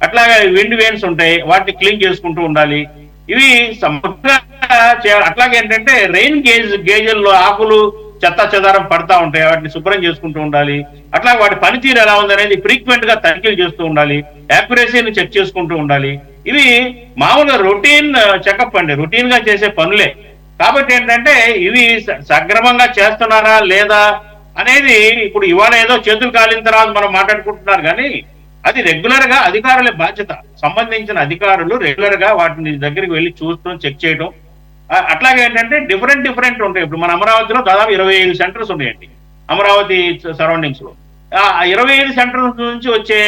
అట్లాగే విండ్ వేన్స్ ఉంటాయి, వాటిని క్లీన్ చేసుకుంటూ ఉండాలి. ఇవి సమగ్రంగా చేయాలి. అట్లాగే ఏంటంటే రెయిన్ గేజెల్లో ఆకులు చెత్త చెదారం పడతా ఉంటాయి, వాటిని శుభ్రం చేసుకుంటూ ఉండాలి. అట్లా వాటి పనితీరు ఎలా ఉందనేది ఫ్రీక్వెంట్ గా తనిఖీలు చేస్తూ ఉండాలి, యాక్యురసీని చెక్ చేసుకుంటూ ఉండాలి. ఇవి మామూలుగా రొటీన్ చెకప్ అండి, రొటీన్ గా చేసే పనులే. కాబట్టి ఏంటంటే ఇవి సక్రమంగా చేస్తున్నారా లేదా అనేది ఇప్పుడు ఇవాళ ఏదో చేతులు కాలిన తర్వాత మనం మాట్లాడుకుంటున్నారు, కానీ అది రెగ్యులర్ గా అధికారుల బాధ్యత. సంబంధించిన అధికారులు రెగ్యులర్ గా వాటిని దగ్గరికి వెళ్ళి చూస్తూ చెక్ చేయడం. అట్లాగే ఏంటంటే డిఫరెంట్ ఉంటాయి. ఇప్పుడు మన అమరావతిలో దాదాపు 25 సెంటర్స్ ఉన్నాయండి, అమరావతి సరౌండింగ్స్ లో. ఆ 25 సెంటర్స్ నుంచి వచ్చే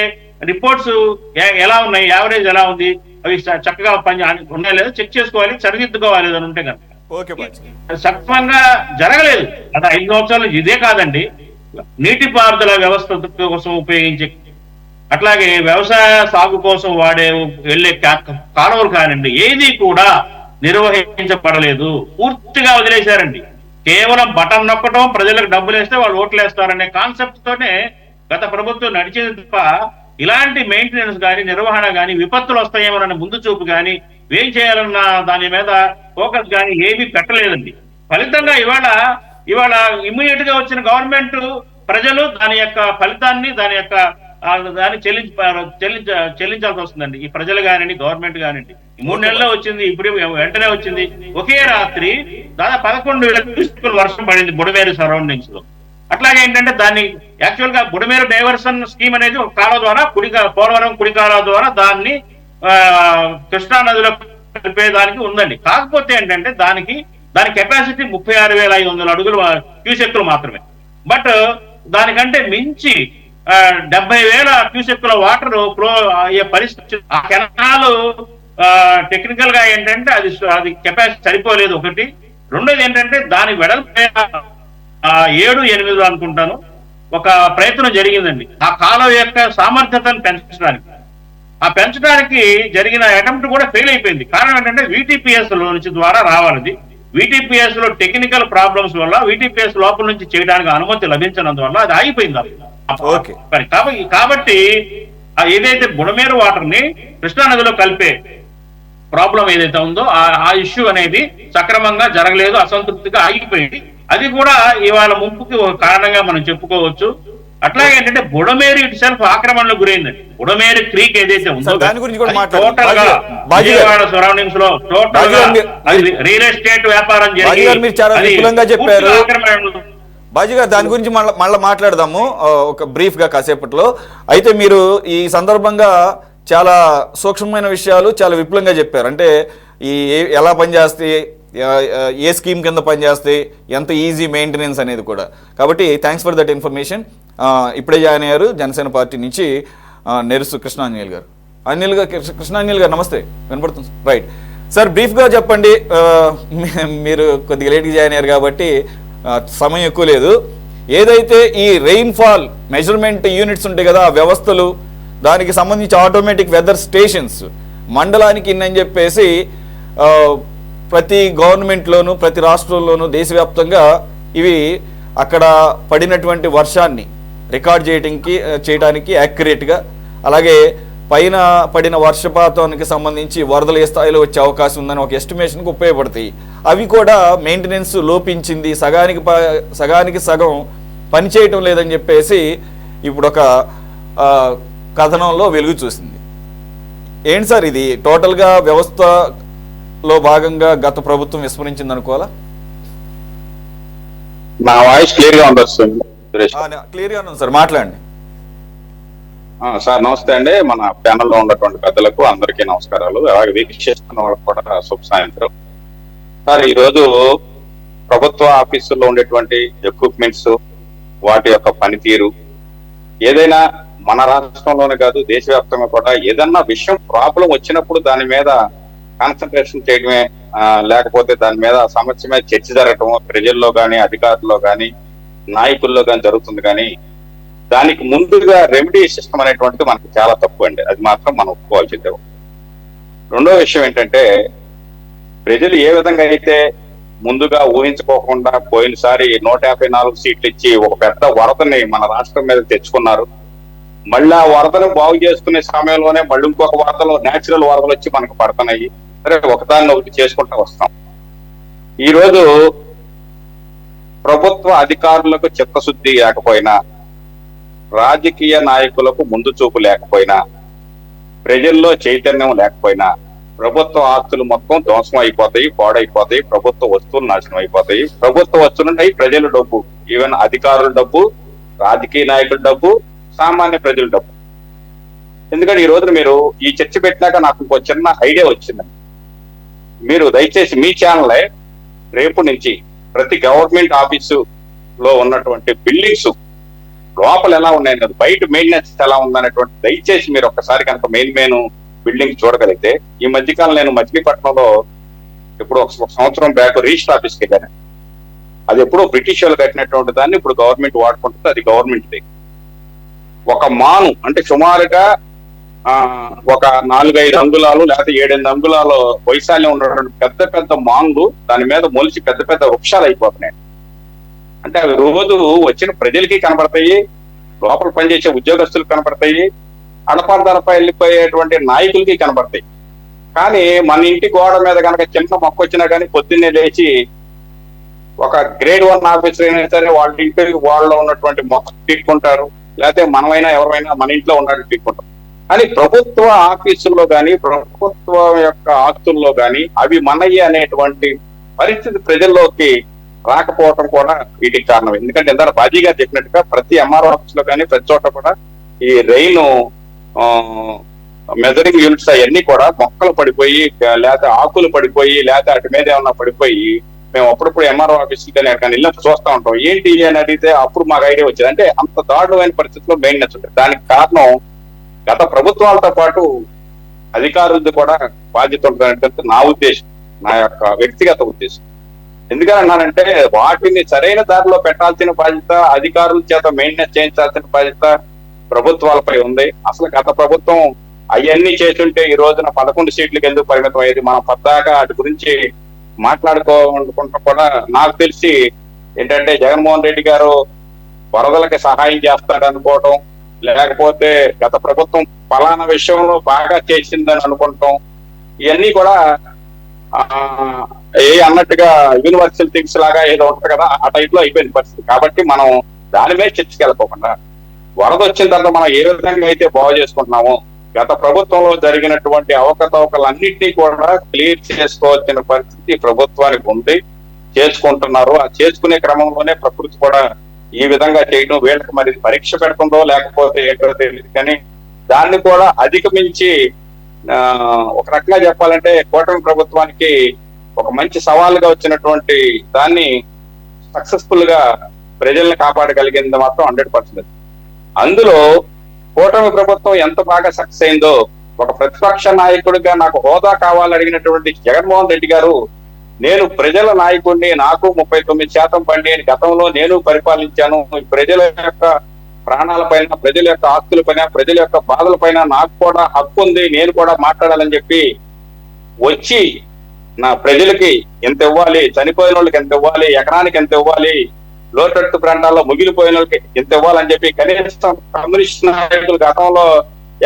రిపోర్ట్స్ ఎలా ఉన్నాయి, యావరేజ్ ఎలా ఉంది, అవి చక్కగా పని ఉన్నాయా లేదా చెక్ చేసుకోవాలి, సరిదిద్దుకోవాలి అని ఉంటే కనుక. సక్రమంగా జరగలేదు గత 5 సంవత్సరాలు. ఇదే కాదండి, నీటిపారుదల వ్యవస్థ కోసం ఉపయోగించే, అట్లాగే వ్యవసాయ సాగు కోసం వెళ్లే కాలువలు కానివ్వండి, ఏది కూడా నిర్వహించబడలేదు, పూర్తిగా వదిలేశారండి. కేవలం బటన్ నొక్కడం, ప్రజలకు డబ్బులు వేస్తే వాళ్ళు ఓట్లు వేస్తారనే కాన్సెప్ట్ తోనే గత ప్రభుత్వం నడిచేది తప్ప ఇలాంటి మెయింటెనెన్స్ కానీ, నిర్వహణ కానీ, విపత్తులు వస్తాయేమోనన్న ముందు చూపు కానీ, ఏం చేయాలన్న దాని మీద ఫోకస్ కానీ ఏమీ పెట్టలేదండి. ఫలితంగా ఇవాళ ఇమ్మీడియట్ గా వచ్చిన గవర్నమెంట్ ప్రజలు దాని యొక్క ఫలితాన్ని దాన్ని చెల్లించాల్సి వస్తుందండి. ఈ ప్రజలు కానివ్వండి, గవర్నమెంట్ కానివ్వండి. 3 నెలల్లో వచ్చింది, ఇప్పుడు వెంటనే వచ్చింది. ఒకే రాత్రి దాదాపు 11,000 వర్షం పడింది బుడమేరు సరౌండింగ్స్ లో. అట్లాగే ఏంటంటే దాన్ని యాక్చువల్ గా బుడమేరు డైవర్షన్ స్కీమ్ అనేది ఒక కాలువ ద్వారా పోలవరం కుడి కాలువ ద్వారా దాన్ని కృష్ణా నదిలో కలిపేదానికి ఉందండి. కాకపోతే ఏంటంటే దాని కెపాసిటీ 36,500 అడుగులు క్యూసెక్కులు మాత్రమే. బట్ దానికంటే మించి 70,000 క్యూసెక్కుల వాటర్ ఫ్లో అయ్యే పరిస్థితి. ఆ కెనాల్ టెక్నికల్ గా ఏంటంటే అది కెపాసిటీ సరిపోలేదు ఒకటి. రెండోది ఏంటంటే దాని వెడల్పు 7-8 అనుకుంటాను ఒక ప్రయత్నం జరిగిందండి ఆ కాలువ యొక్క సామర్థ్యతను పెంచడానికి. ఆ పెంచడానికి జరిగిన అటెంప్ట్ కూడా ఫెయిల్ అయిపోయింది. కారణం ఏంటంటే వీటీపీఎస్ లో నుంచి ద్వారా రావాలది. వీటీపీఎస్ లో టెక్నికల్ ప్రాబ్లమ్స్ వల్ల వీటీపీఎస్ లోపల నుంచి చేయడానికి అనుమతి లభించినందువల్ల అది ఆగిపోయింది. కాబట్టి ఏదైతే బుడమేరు వాటర్ ని కృష్ణా నదిలో కలిపే ప్రాబ్లం ఏదైతే ఉందో ఆ ఇష్యూ అనేది సక్రమంగా జరగలేదు, అసంతృప్తిగా ఆగిపోయింది. అది కూడా ఇవాళ ముంపుకి ఒక కారణంగా మనం చెప్పుకోవచ్చు. అట్లాగే ఏంటంటే బుడమేరు ఇటు సెల్ఫ్ ఆక్రమణలో గురైంది. బుడమేరు క్రీక్ ఏదైతే ఉందో టోటల్ గా విజయవాడ సరౌండింగ్స్ లో టోటల్ గా రియల్ ఎస్టేట్ వ్యాపారం చెప్పారు. బాజీ గారు దాని గురించి మళ్ళీ మాట్లాడదాము ఒక బ్రీఫ్ గా కాసేపట్లో. అయితే మీరు ఈ సందర్భంగా చాలా సూక్ష్మమైన విషయాలు చాలా విపులంగా చెప్పారు. అంటే ఈ ఎలా పనిచేస్తాయి, ఏ స్కీమ్ కింద పనిచేస్తాయి, ఎంత ఈజీ మెయింటెనెన్స్ అనేది కూడా. కాబట్టి థ్యాంక్స్ ఫర్ దట్ ఇన్ఫర్మేషన్. ఇప్పుడే జాయిన్ అయ్యారు జనసేన పార్టీ నుంచి నెరుసు కృష్ణాంజనేయులు గారు. కృష్ణాంజనేయులు గారు నమస్తే, వినపడుతుంది రైట్ సార్. బ్రీఫ్గా చెప్పండి, మీరు కొద్దిగా లేట్గా జాయిన్ అయ్యారు కాబట్టి సమయం ఎక్కువ లేదు. ఏదైతే ఈ రెయిన్ఫాల్ మెజర్మెంట్ యూనిట్స్ ఉంటాయి కదా, ఆ వ్యవస్థలు, దానికి సంబంధించి ఆటోమేటిక్ వెదర్ స్టేషన్స్ మండలానికి ఇన్నని చెప్పేసి ప్రతి గవర్నమెంట్లోనూ ప్రతి రాష్ట్రంలోనూ దేశవ్యాప్తంగా ఇవి అక్కడ పడినటువంటి వర్షాన్ని రికార్డ్ చేయడానికి యాక్యురేట్గా, అలాగే పైన పడిన వర్షపాతానికి సంబంధించి వరదలు ఏ స్థాయిలో వచ్చే అవకాశం ఉందని ఒక ఎస్టిమేషన్కి ఉపయోగపడతాయి. అవి కూడా మెయింటెనెన్స్ లోపించింది, సగానికి సగం పనిచేయటం లేదని చెప్పేసి ఇప్పుడు ఒక కథనంలో వెలుగు చూసింది. ఏంటి సార్ ఇది? టోటల్గా వ్యవస్థలో భాగంగా గత ప్రభుత్వం విస్మరించింది అనుకోవాలా? నా వాయిస్ క్లియర్ గా ఉంది క్లియర్ గా ఉంది సార్, మాట్లాడండి సార్. నమస్తే అండి. మన ప్యానల్లో ఉన్నటువంటి పెద్దలకు అందరికీ నమస్కారాలు, అలాగే వీక్షిస్తున్న వాళ్ళకి కూడా శుభ సాయంత్రం. సార్, ఈరోజు ప్రభుత్వ ఆఫీసుల్లో ఉండేటువంటి ఎక్విప్మెంట్స్, వాటి యొక్క పనితీరు, ఏదైనా మన రాష్ట్రంలోనే కాదు దేశవ్యాప్తంగా కూడా ఏదన్నా విషయం ప్రాబ్లం వచ్చినప్పుడు దాని మీద కాన్సన్ట్రేషన్ చేయడమే, లేకపోతే దాని మీద సమస్య మీద చర్చ జరగటం ప్రజల్లో కానీ అధికారుల్లో కానీ నాయకుల్లో కానీ జరుగుతుంది. కానీ దానికి ముందుగా రెమెడీ సిస్టమ్ అనేటువంటిది మనకి చాలా తక్కువ అండి. అది మాత్రం మనం ఒప్పుకోవాల్సిందే. రెండో విషయం ఏంటంటే, ప్రజలు ఏ విధంగా అయితే ముందుగా ఊహించుకోకుండా పోయినసారి 154 సీట్లు ఇచ్చి ఒక పెద్ద వరదని మన రాష్ట్రం మీద తెచ్చుకున్నారు. మళ్ళీ ఆ వరదను బాగు చేసుకునే సమయంలోనే మళ్ళీ ఇంకొక వరదలు, నేచురల్ వరదలు వచ్చి మనకు పడుతున్నాయి. సరే, ఒకదాన్ని ఒకటి చేసుకుంటూ వస్తాం. ఈరోజు ప్రభుత్వ అధికారులకు చిత్తశుద్ధి లేకపోయినా, రాజకీయ నాయకులకు ముందు చూపు లేకపోయినా, ప్రజల్లో చైతన్యం లేకపోయినా ప్రభుత్వ ఆస్తులు మొత్తం ధ్వంసం అయిపోతాయి, పాడైపోతాయి, ప్రభుత్వ వస్తువులు నాశనం అయిపోతాయి. ప్రభుత్వ వస్తువులు ప్రజల డబ్బు, ఈవెన్ అధికారుల డబ్బు, రాజకీయ నాయకుల డబ్బు, సామాన్య ప్రజల డబ్బు. ఎందుకంటే ఈ రోజున మీరు ఈ చర్చ పెట్టినాక నాకు ఇంకో చిన్న ఐడియా వచ్చిందండి. మీరు దయచేసి మీ ఛానలే రేపు నుంచి ప్రతి గవర్నమెంట్ ఆఫీసు లో ఉన్నటువంటి బిల్డింగ్స్ లోపల ఎలా ఉన్నాయి కదా, బయట మెయింటెనెన్స్ ఎలా ఉందనేటువంటి దయచేసి మీరు ఒక్కసారి కనుక మెయిన్ బిల్డింగ్ చూడగలిగితే. ఈ మధ్యకాలం నేను మచిలీపట్నంలో ఇప్పుడు ఒక సంవత్సరం బ్యాక్ రిజిస్టర్ ఆఫీస్కి వెళ్ళాను. అది ఎప్పుడో బ్రిటిష్ వాళ్ళు కట్టినటువంటి దాన్ని ఇప్పుడు గవర్నమెంట్ వాడుకుంటుంది, అది గవర్నమెంట్ది. ఒక మాను అంటే సుమారుగా ఒక 4-5 అంగుళాలు లేకపోతే 7-8 అంగుళాలు వైశాల్యం ఉన్నటువంటి పెద్ద పెద్ద మాన్లు దాని మీద మొలిచి పెద్ద పెద్ద వృక్షాలు అయిపోతున్నాయి. అంటే అవి రోజు వచ్చిన ప్రజలకి కనబడతాయి, లోపల పనిచేసే ఉద్యోగస్తులకు కనబడతాయి, అడపాదడపై వెళ్ళిపోయేటువంటి నాయకులకి కనబడతాయి. కానీ మన ఇంటి గోడ మీద కనుక చిన్న మొక్క వచ్చినా కానీ పొద్దున్నే లేచి ఒక గ్రేడ్ 1 ఆఫీసర్ అయినా సరే వాళ్ళ ఇంటి వాళ్ళలో ఉన్నటువంటి మొక్క పీక్కుంటారు, లేకపోతే మనమైనా ఎవరైనా మన ఇంట్లో ఉన్నట్టు పీక్కుంటారు. కానీ ప్రభుత్వ ఆఫీసుల్లో కానీ ప్రభుత్వ యొక్క ఆస్తుల్లో కానీ అవి మనయ్య అనేటువంటి పరిస్థితి ప్రజల్లోకి రాకపోవటం కూడా వీటికి కారణం. ఎందుకంటే ఇందాక బాజీ గారు చెప్పినట్టుగా ప్రతి ఎంఆర్ఓ ఆఫీస్ లో కానీ ప్రతి చోట కూడా ఈ రైలు మెజరింగ్ యూనిట్స్ అవన్నీ కూడా మొక్కలు పడిపోయి, లేకపోతే ఆకులు పడిపోయి, లేకపోతే అటు మీద ఏమన్నా పడిపోయి మేము అప్పుడప్పుడు ఎంఆర్ఓ ఆఫీస్కి కానీ అక్కడ ఇళ్ళకి చూస్తూ ఉంటాం. ఏంటి అని అడిగితే అప్పుడు మాకు ఐడియా వచ్చింది. అంటే అంత దారుణమైన పరిస్థితిలో మెయింటెనెన్స్ ఉంటుంది. దానికి కారణం గత ప్రభుత్వాలతో పాటు అధికారులది కూడా బాధ్యత ఉంటుంది నా ఉద్దేశం, నా యొక్క వ్యక్తిగత ఉద్దేశం. ఎందుకన్నానంటే వాటిని సరైన దారిలో పెట్టాల్సిన బాధ్యత, అధికారుల చేత మెయింటెనెన్స్ చేయించాల్సిన బాధ్యత ప్రభుత్వాలపై ఉంది. అసలు గత ప్రభుత్వం అవన్నీ చేస్తుంటే ఈ రోజున 11 సీట్లకు ఎందుకు పరిమితం అయ్యేది? మనం పద్దాకా వాటి గురించి మాట్లాడుకోకుండా కూడా నాకు తెలిసి ఏంటంటే జగన్మోహన్ రెడ్డి గారు వరదలకి సహాయం చేస్తాడనుకోవటం, లేకపోతే గత ప్రభుత్వం ఫలానా విషయంలో బాగా చేసిందని అనుకుంటాం, ఇవన్నీ కూడా అన్నట్టుగా యూనివర్సల్ థింగ్స్ లాగా ఏదో ఉంటుంది కదా, ఆ టైప్ లో అయిపోయిన పరిస్థితి. కాబట్టి మనం దాని మీద చర్చకెళ్ళిపోకుండా వరద వచ్చిన తర్వాత మనం ఏ విధంగా అయితే బాగు చేసుకుంటున్నామో గత ప్రభుత్వంలో జరిగినటువంటి అవకతవకలన్నింటినీ కూడా క్లియర్ చేసుకోవాల్సిన పరిస్థితి ప్రభుత్వానికి ఉంది, చేసుకుంటున్నారు. ఆ చేసుకునే క్రమంలోనే ప్రకృతి కూడా ఈ విధంగా చేయడం వీళ్ళకి మరి పరీక్ష పెడుతుందో లేకపోతే ఏంటో తెలియదు. కానీ దాన్ని కూడా అధిగమించి ఒక రకంగా చెప్పాలంటే కూటమి ప్రభుత్వానికి ఒక మంచి సవాలుగా వచ్చినటువంటి దాన్ని సక్సెస్ఫుల్ గా ప్రజల్ని కాపాడగలిగింది మాత్రం 100%. అందులో కూటమి ప్రభుత్వం ఎంత బాగా సక్సెస్ అయిందో, ఒక ప్రతిపక్ష నాయకుడిగా నాకు హోదా కావాలని అడిగినటువంటి జగన్మోహన్ రెడ్డి గారు, నేను ప్రజల నాయకుడిని, నాకు 39% బండి, గతంలో నేను పరిపాలించాను, ప్రజల యొక్క ప్రాణాల పైన, ప్రజల యొక్క ఆస్తుల పైన, ప్రజల యొక్క బాధల పైన నాకు కూడా హక్కు ఉంది, నేను కూడా మాట్లాడాలని చెప్పి వచ్చి నా ప్రజలకి ఎంత ఇవ్వాలి, చనిపోయిన వాళ్ళకి ఎంత ఇవ్వాలి, ఎకరానికి ఎంత ఇవ్వాలి, లోతట్టు ప్రాంతాల్లో ముగిలిపోయిన వాళ్ళకి ఎంత ఇవ్వాలని చెప్పి కనీసం కమ్యూనిస్ట్ నాయకులు గతంలో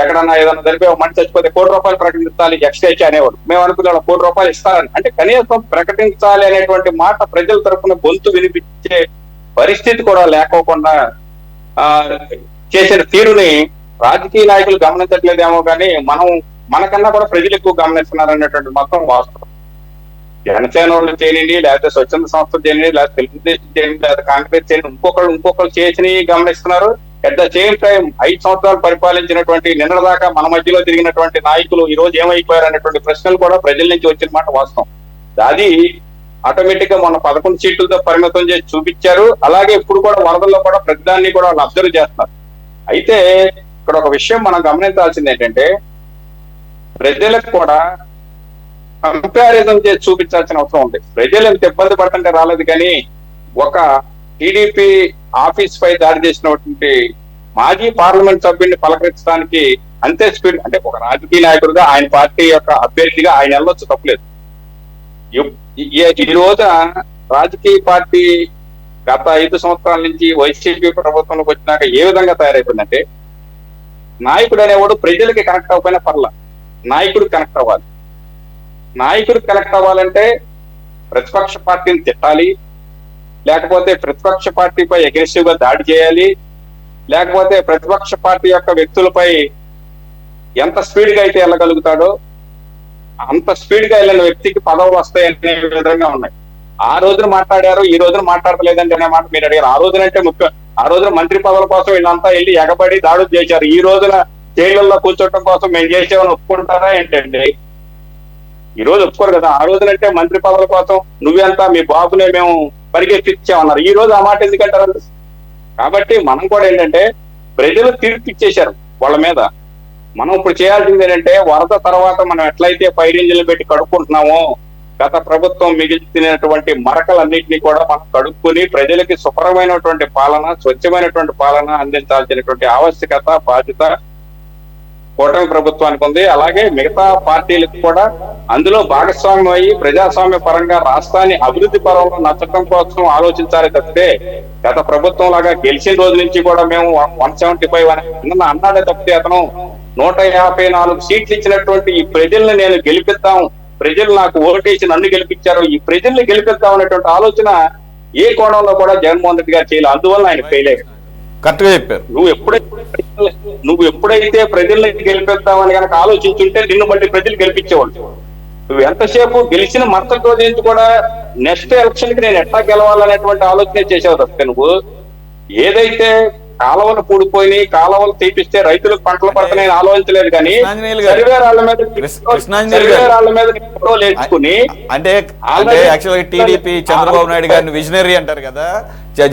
ఎక్కడన్నా ఏదన్నా జరిపే మనిషి చచ్చిపోతే ₹1 ప్రకటించాలి ఎక్స్చేంజ్ అనేవాడు. మేము అనుకున్నాం ₹1 ఇస్తారని. అంటే కనీసం ప్రకటించాలి అనేటువంటి మాట ప్రజల తరఫున గొంతు వినిపించే పరిస్థితి కూడా లేకోకుండా చేసిన తీరుని రాజకీయ నాయకులు గమనించట్లేదేమో కానీ మనకన్నా కూడా ప్రజలు ఎక్కువ గమనిస్తున్నారు అనేటువంటి మొత్తం వాస్తవం. జనసేన వాళ్ళు చేయనండి, లేకపోతే స్వచ్ఛంద సంస్థలు చేయనండి, లేకపోతే తెలుగుదేశం చేయండి, లేకపోతే కాంగ్రెస్ చేయండి, ఇంకొకరు చేసినవి గమనిస్తున్నారు. అట్ ద సేమ్ టైం 5 సంవత్సరాలు పరిపాలించినటువంటి నిన్నదాకా మన మధ్యలో తిరిగినటువంటి నాయకులు ఈ రోజు ఏమైపోయారు అనేటువంటి ప్రశ్నలు కూడా ప్రజల నుంచి వచ్చిన మాట వాస్తవం. అది ఆటోమేటిక్ గా మన 11 సీట్లతో పరిమితం చేసి చూపించారు. అలాగే ఇప్పుడు కూడా వరదల్లో కూడా ప్రతిదాన్ని కూడా వాళ్ళు అబ్జర్వ్ చేస్తున్నారు. అయితే ఇక్కడ ఒక విషయం మనం గమనించాల్సింది ఏంటంటే, ప్రజలకు కూడా కంపారిజన్ చేసి చూపించాల్సిన అవసరం ఉంది. ప్రజలు ఎంత ఇబ్బంది పడుతుంటే రాలేదు కానీ ఒక టీడీపీ ఆఫీస్ పై దాడి చేసినటువంటి మాజీ పార్లమెంట్ సభ్యుడిని పలకరించడానికి అంతే స్పీడ్, అంటే ఒక రాజకీయ నాయకుడిగా ఆయన పార్టీ యొక్క అభ్యర్థిగా ఆయన వెళ్ళొచ్చు, తప్పలేదు. ఈ రోజున రాజకీయ పార్టీ గత 5 సంవత్సరాల నుంచి వైసీపీ ప్రభుత్వంలోకి వచ్చినాక ఏ విధంగా తయారైపోయిందంటే, నాయకుడు అనేవాడు ప్రజలకి కనెక్ట్ అవ్వకపోయినా పర్లా, నాయకుడు కనెక్ట్ అవ్వాలి. నాయకుడు కనెక్ట్ అవ్వాలంటే ప్రతిపక్ష పార్టీని తిట్టాలి, లేకపోతే ప్రతిపక్ష పార్టీపై అగ్రెసివ్ గా దాడి చేయాలి, లేకపోతే ప్రతిపక్ష పార్టీ యొక్క వ్యక్తులపై ఎంత స్పీడ్ గా అయితే వెళ్ళగలుగుతాడో అంత స్పీడ్ గా వెళ్ళిన వ్యక్తికి పదవులు వస్తాయనే విధంగా ఉన్నాయి. ఆ రోజున మాట్లాడారు, ఈ రోజున మాట్లాడలేదండి అనే మాట మీరు అడిగారు. ఆ రోజునంటే ఆ రోజున మంత్రి పదవుల కోసం వీళ్ళంతా వెళ్ళి ఎగబడి దాడులు చేశారు. ఈ రోజున జైళ్ళల్లో కూర్చోవడం కోసం మేము చేసేవని ఒప్పుకుంటారా ఏంటండి? ఈ రోజు ఒప్పుకోరు కదా. ఆ రోజునంటే మంత్రి పదవుల కోసం నువ్వెంతా మీ బాబునే మేము పరిగెత్తిచ్చామన్నారు. ఈ రోజు ఆ మాట ఎందుకంటారు? కాబట్టి మనం కూడా ఏంటంటే ప్రజలు తీర్పు ఇచ్చేశారు వాళ్ళ మీద. మనం ఇప్పుడు చేయాల్సింది ఏంటంటే వరద తర్వాత మనం ఎట్లయితే పైరింజలు పెట్టి కడుక్కుంటున్నామో గత ప్రభుత్వం మిగిల్చినటువంటి మరకలన్నింటినీ కూడా మనం కడుక్కుని ప్రజలకి శుభ్రమైనటువంటి పాలన, స్వచ్ఛమైనటువంటి పాలన అందించాల్సినటువంటి ఆవశ్యకత, బాధ్యత కూటమి ప్రభుత్వానికి ఉంది. అలాగే మిగతా పార్టీలకు కూడా అందులో భాగస్వామ్యం అయ్యి ప్రజాస్వామ్య పరంగా రాష్ట్రాన్ని అభివృద్ధి పరంలో నచ్చడం కోసం ఆలోచించాలి తప్పితే గత ప్రభుత్వం లాగా గెలిచిన రోజు నుంచి కూడా మేము 175 అన్నాడే తప్పితే అతను 154 సీట్లు ఇచ్చినటువంటి ఈ ప్రజల్ని నేను గెలిపిద్దాం, ప్రజలు నాకు ఓటేసి నన్ను గెలిపించారు, ఈ ప్రజల్ని గెలిపిద్దాం అనేటువంటి ఆలోచన ఏ కోణంలో కూడా జగన్మోహన్ రెడ్డి గారు చేయాలి. అందువల్ల ఆయన ఫెయిల్ అయ్యారు. కరెక్ట్గా చెప్పారు. నువ్వు ఎప్పుడైతే ప్రజల్ని గెలిపిద్దామని కనుక ఆలోచించుంటే నిన్ను బట్టి ప్రజలు గెలిపించేవాళ్ళు. నువ్వు ఎంతసేపు గెలిచిన మరుసటి రోజు నుంచి కూడా నెక్స్ట్ ఎలక్షన్ కి నేను ఎట్లా గెలవాలనేటువంటి ఆలోచన చేసేవారు తప్పితే నువ్వు ఏదైతే కాలువలు పూడిపోయి కాలువలు తీపిస్తే రైతులకు పంటలు పడతాయని ఆలోచించలేదు. కానీ సర్వేరాళ్ల మీద లేచుకుని అంటే యాక్చువల్గా టీడీపీ చంద్రబాబు నాయుడు గారిని విజనరీ అంటారు కదా,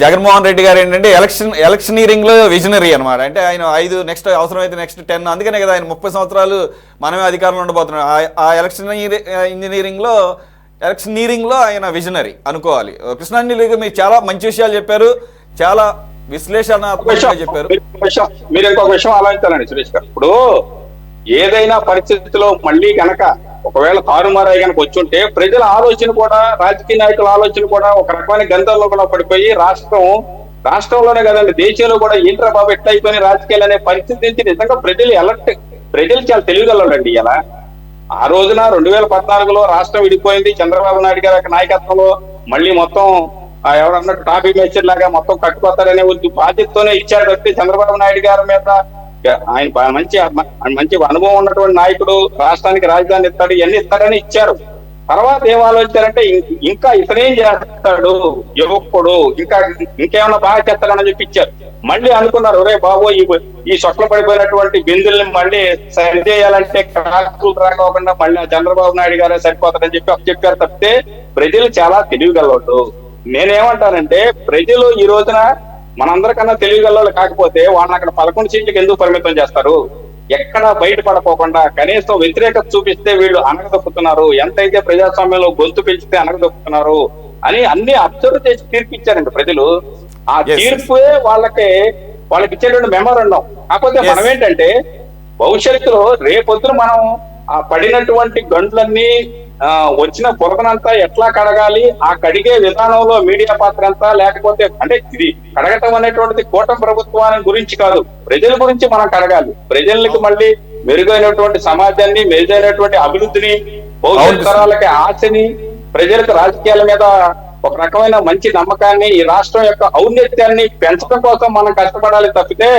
జగన్మోహన్ రెడ్డి గారు ఏంటంటే ఎలక్షనీరింగ్ లో విజనరీ అనమాట. అంటే ఆయన 5 నెక్స్ట్ అవసరమైతే నెక్స్ట్ 10, అందుకనే కదా ఆయన 30 సంవత్సరాలు మనమే అధికారంలో ఉండబోతున్నాం. ఆ ఎలక్షనీరింగ్ లో ఆయన విజనరీ అనుకోవాలి. కృష్ణాంజలి మీరు చాలా మంచి విషయాలు చెప్పారు, చాలా విశ్లేషణాత్మకంగా చెప్పారు. మీరు ఇంకొక విషయం ఆలోచించాలండి సురేష్ గారు. ఇప్పుడు ఏదైనా పరిస్థితిలో మళ్ళీ కనుక ఒకవేళ తారుమారాయి కనుక వచ్చుంటే ప్రజల ఆలోచన కూడా, రాజకీయ నాయకుల ఆలోచన కూడా ఒక రకమైన గంధంలో కూడా పడిపోయి రాష్ట్రంలోనే కదండి దేశంలో కూడా ఏంట్రా బాబు ఎట్లా అయిపోయిన రాజకీయాలు అనే పరిస్థితి నుంచి నిజంగా ప్రజలు చాలా తెలివిగలండి. ఇలా ఆ రోజున 2014లో రాష్ట్రం విడిపోయింది, చంద్రబాబు నాయుడు గారి నాయకత్వంలో మళ్ళీ మొత్తం ఎవరన్నట్టు టాపీ మేచర్ లాగా మొత్తం కట్టుకోతారనే బాధ్యతతోనే ఇచ్చారు తప్పితే చంద్రబాబు నాయుడు గారి మీద ఆయన మంచి అనుభవం ఉన్నటువంటి నాయకుడు, రాష్ట్రానికి రాజధాని ఇస్తాడు, ఇవన్నీ ఇస్తారని ఇచ్చారు. తర్వాత ఏం ఆలోచించారంటే ఇంకా ఇతనేం చేస్తాడు యువకుడు, ఇంకేమన్నా బాగా చేస్తాడని చెప్పి ఇచ్చారు. మళ్ళీ అనుకున్నారు ఒరే బాబు ఈ సొట్ల పడిపోయినటువంటి బిందుల్ని మళ్ళీ సరి చేయాలంటే క్రాకులు రాకోకుండా మళ్ళీ చంద్రబాబు నాయుడు గారే సరిపోతారని చెప్పారు తప్పితే ప్రజలు చాలా తెలివిగలవాళ్ళు. నేనేమంటానంటే ప్రజలు ఈ రోజున మనందరికన్నా తెలివిగలవాళ్ళు కాకపోతే వాళ్ళని అక్కడ 11 సీట్లకు ఎందుకు పరిమితం చేస్తారు? ఎక్కడా బయటపడకోకుండా కనీసం వ్యతిరేకత చూపిస్తే వీళ్ళు అనగదొక్కుతున్నారు, ఎంతైతే ప్రజాస్వామ్యంలో గొంతు పెంచితే అనగదొక్కుతున్నారు అని అన్ని అబ్జర్వ్ చేసి తీర్పు ఇచ్చారండి ప్రజలు. ఆ తీర్పే వాళ్ళకి ఇచ్చేటువంటి మెమోరండం. కాకపోతే మనం ఏంటంటే భవిష్యత్తులో రేపొద్దున మనం ఆ పడినటువంటి గంటలన్నీ వచ్చిన బురదనంతా ఎట్లా కడగాలి, ఆ కడిగే విధానంలో మీడియా పాత్ర అంతా, లేకపోతే అంటే ఇది కడగటం అనేటువంటిది కూటమి ప్రభుత్వాన్ని గురించి కాదు, ప్రజల గురించి మనం కడగాలి. ప్రజలకు మళ్ళీ మెరుగైనటువంటి సమాజాన్ని, మెరుగైనటువంటి అభివృద్ధిని, భవిష్యత్ తరాలకి ఆశని, ప్రజలకు రాజకీయాల మీద ఒక రకమైన మంచి నమ్మకాన్ని, ఈ రాష్ట్రం యొక్క ఔన్నత్యాన్ని పెంచడం కోసం మనం కష్టపడాలి తప్పితే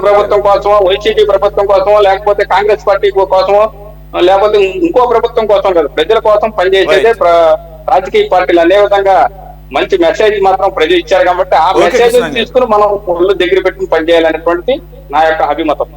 ప్రభుత్వం కోసమో, వైసీపీ ప్రభుత్వం కోసమో, లేకపోతే కాంగ్రెస్ పార్టీ కోసమో, లేకపోతే ఇంకో ప్రభుత్వం కోసం కాదు, ప్రజల కోసం పనిచేసేదే రాజకీయ పార్టీలు. అనే విధంగా మంచి మెసేజ్ మాత్రం ప్రజలు ఇచ్చారు కాబట్టి ఆ మెసేజ్ తీసుకుని మనం ఒళ్ళు దగ్గర పెట్టుకుని పనిచేయాలనేటువంటి నా యొక్క అభిమతం.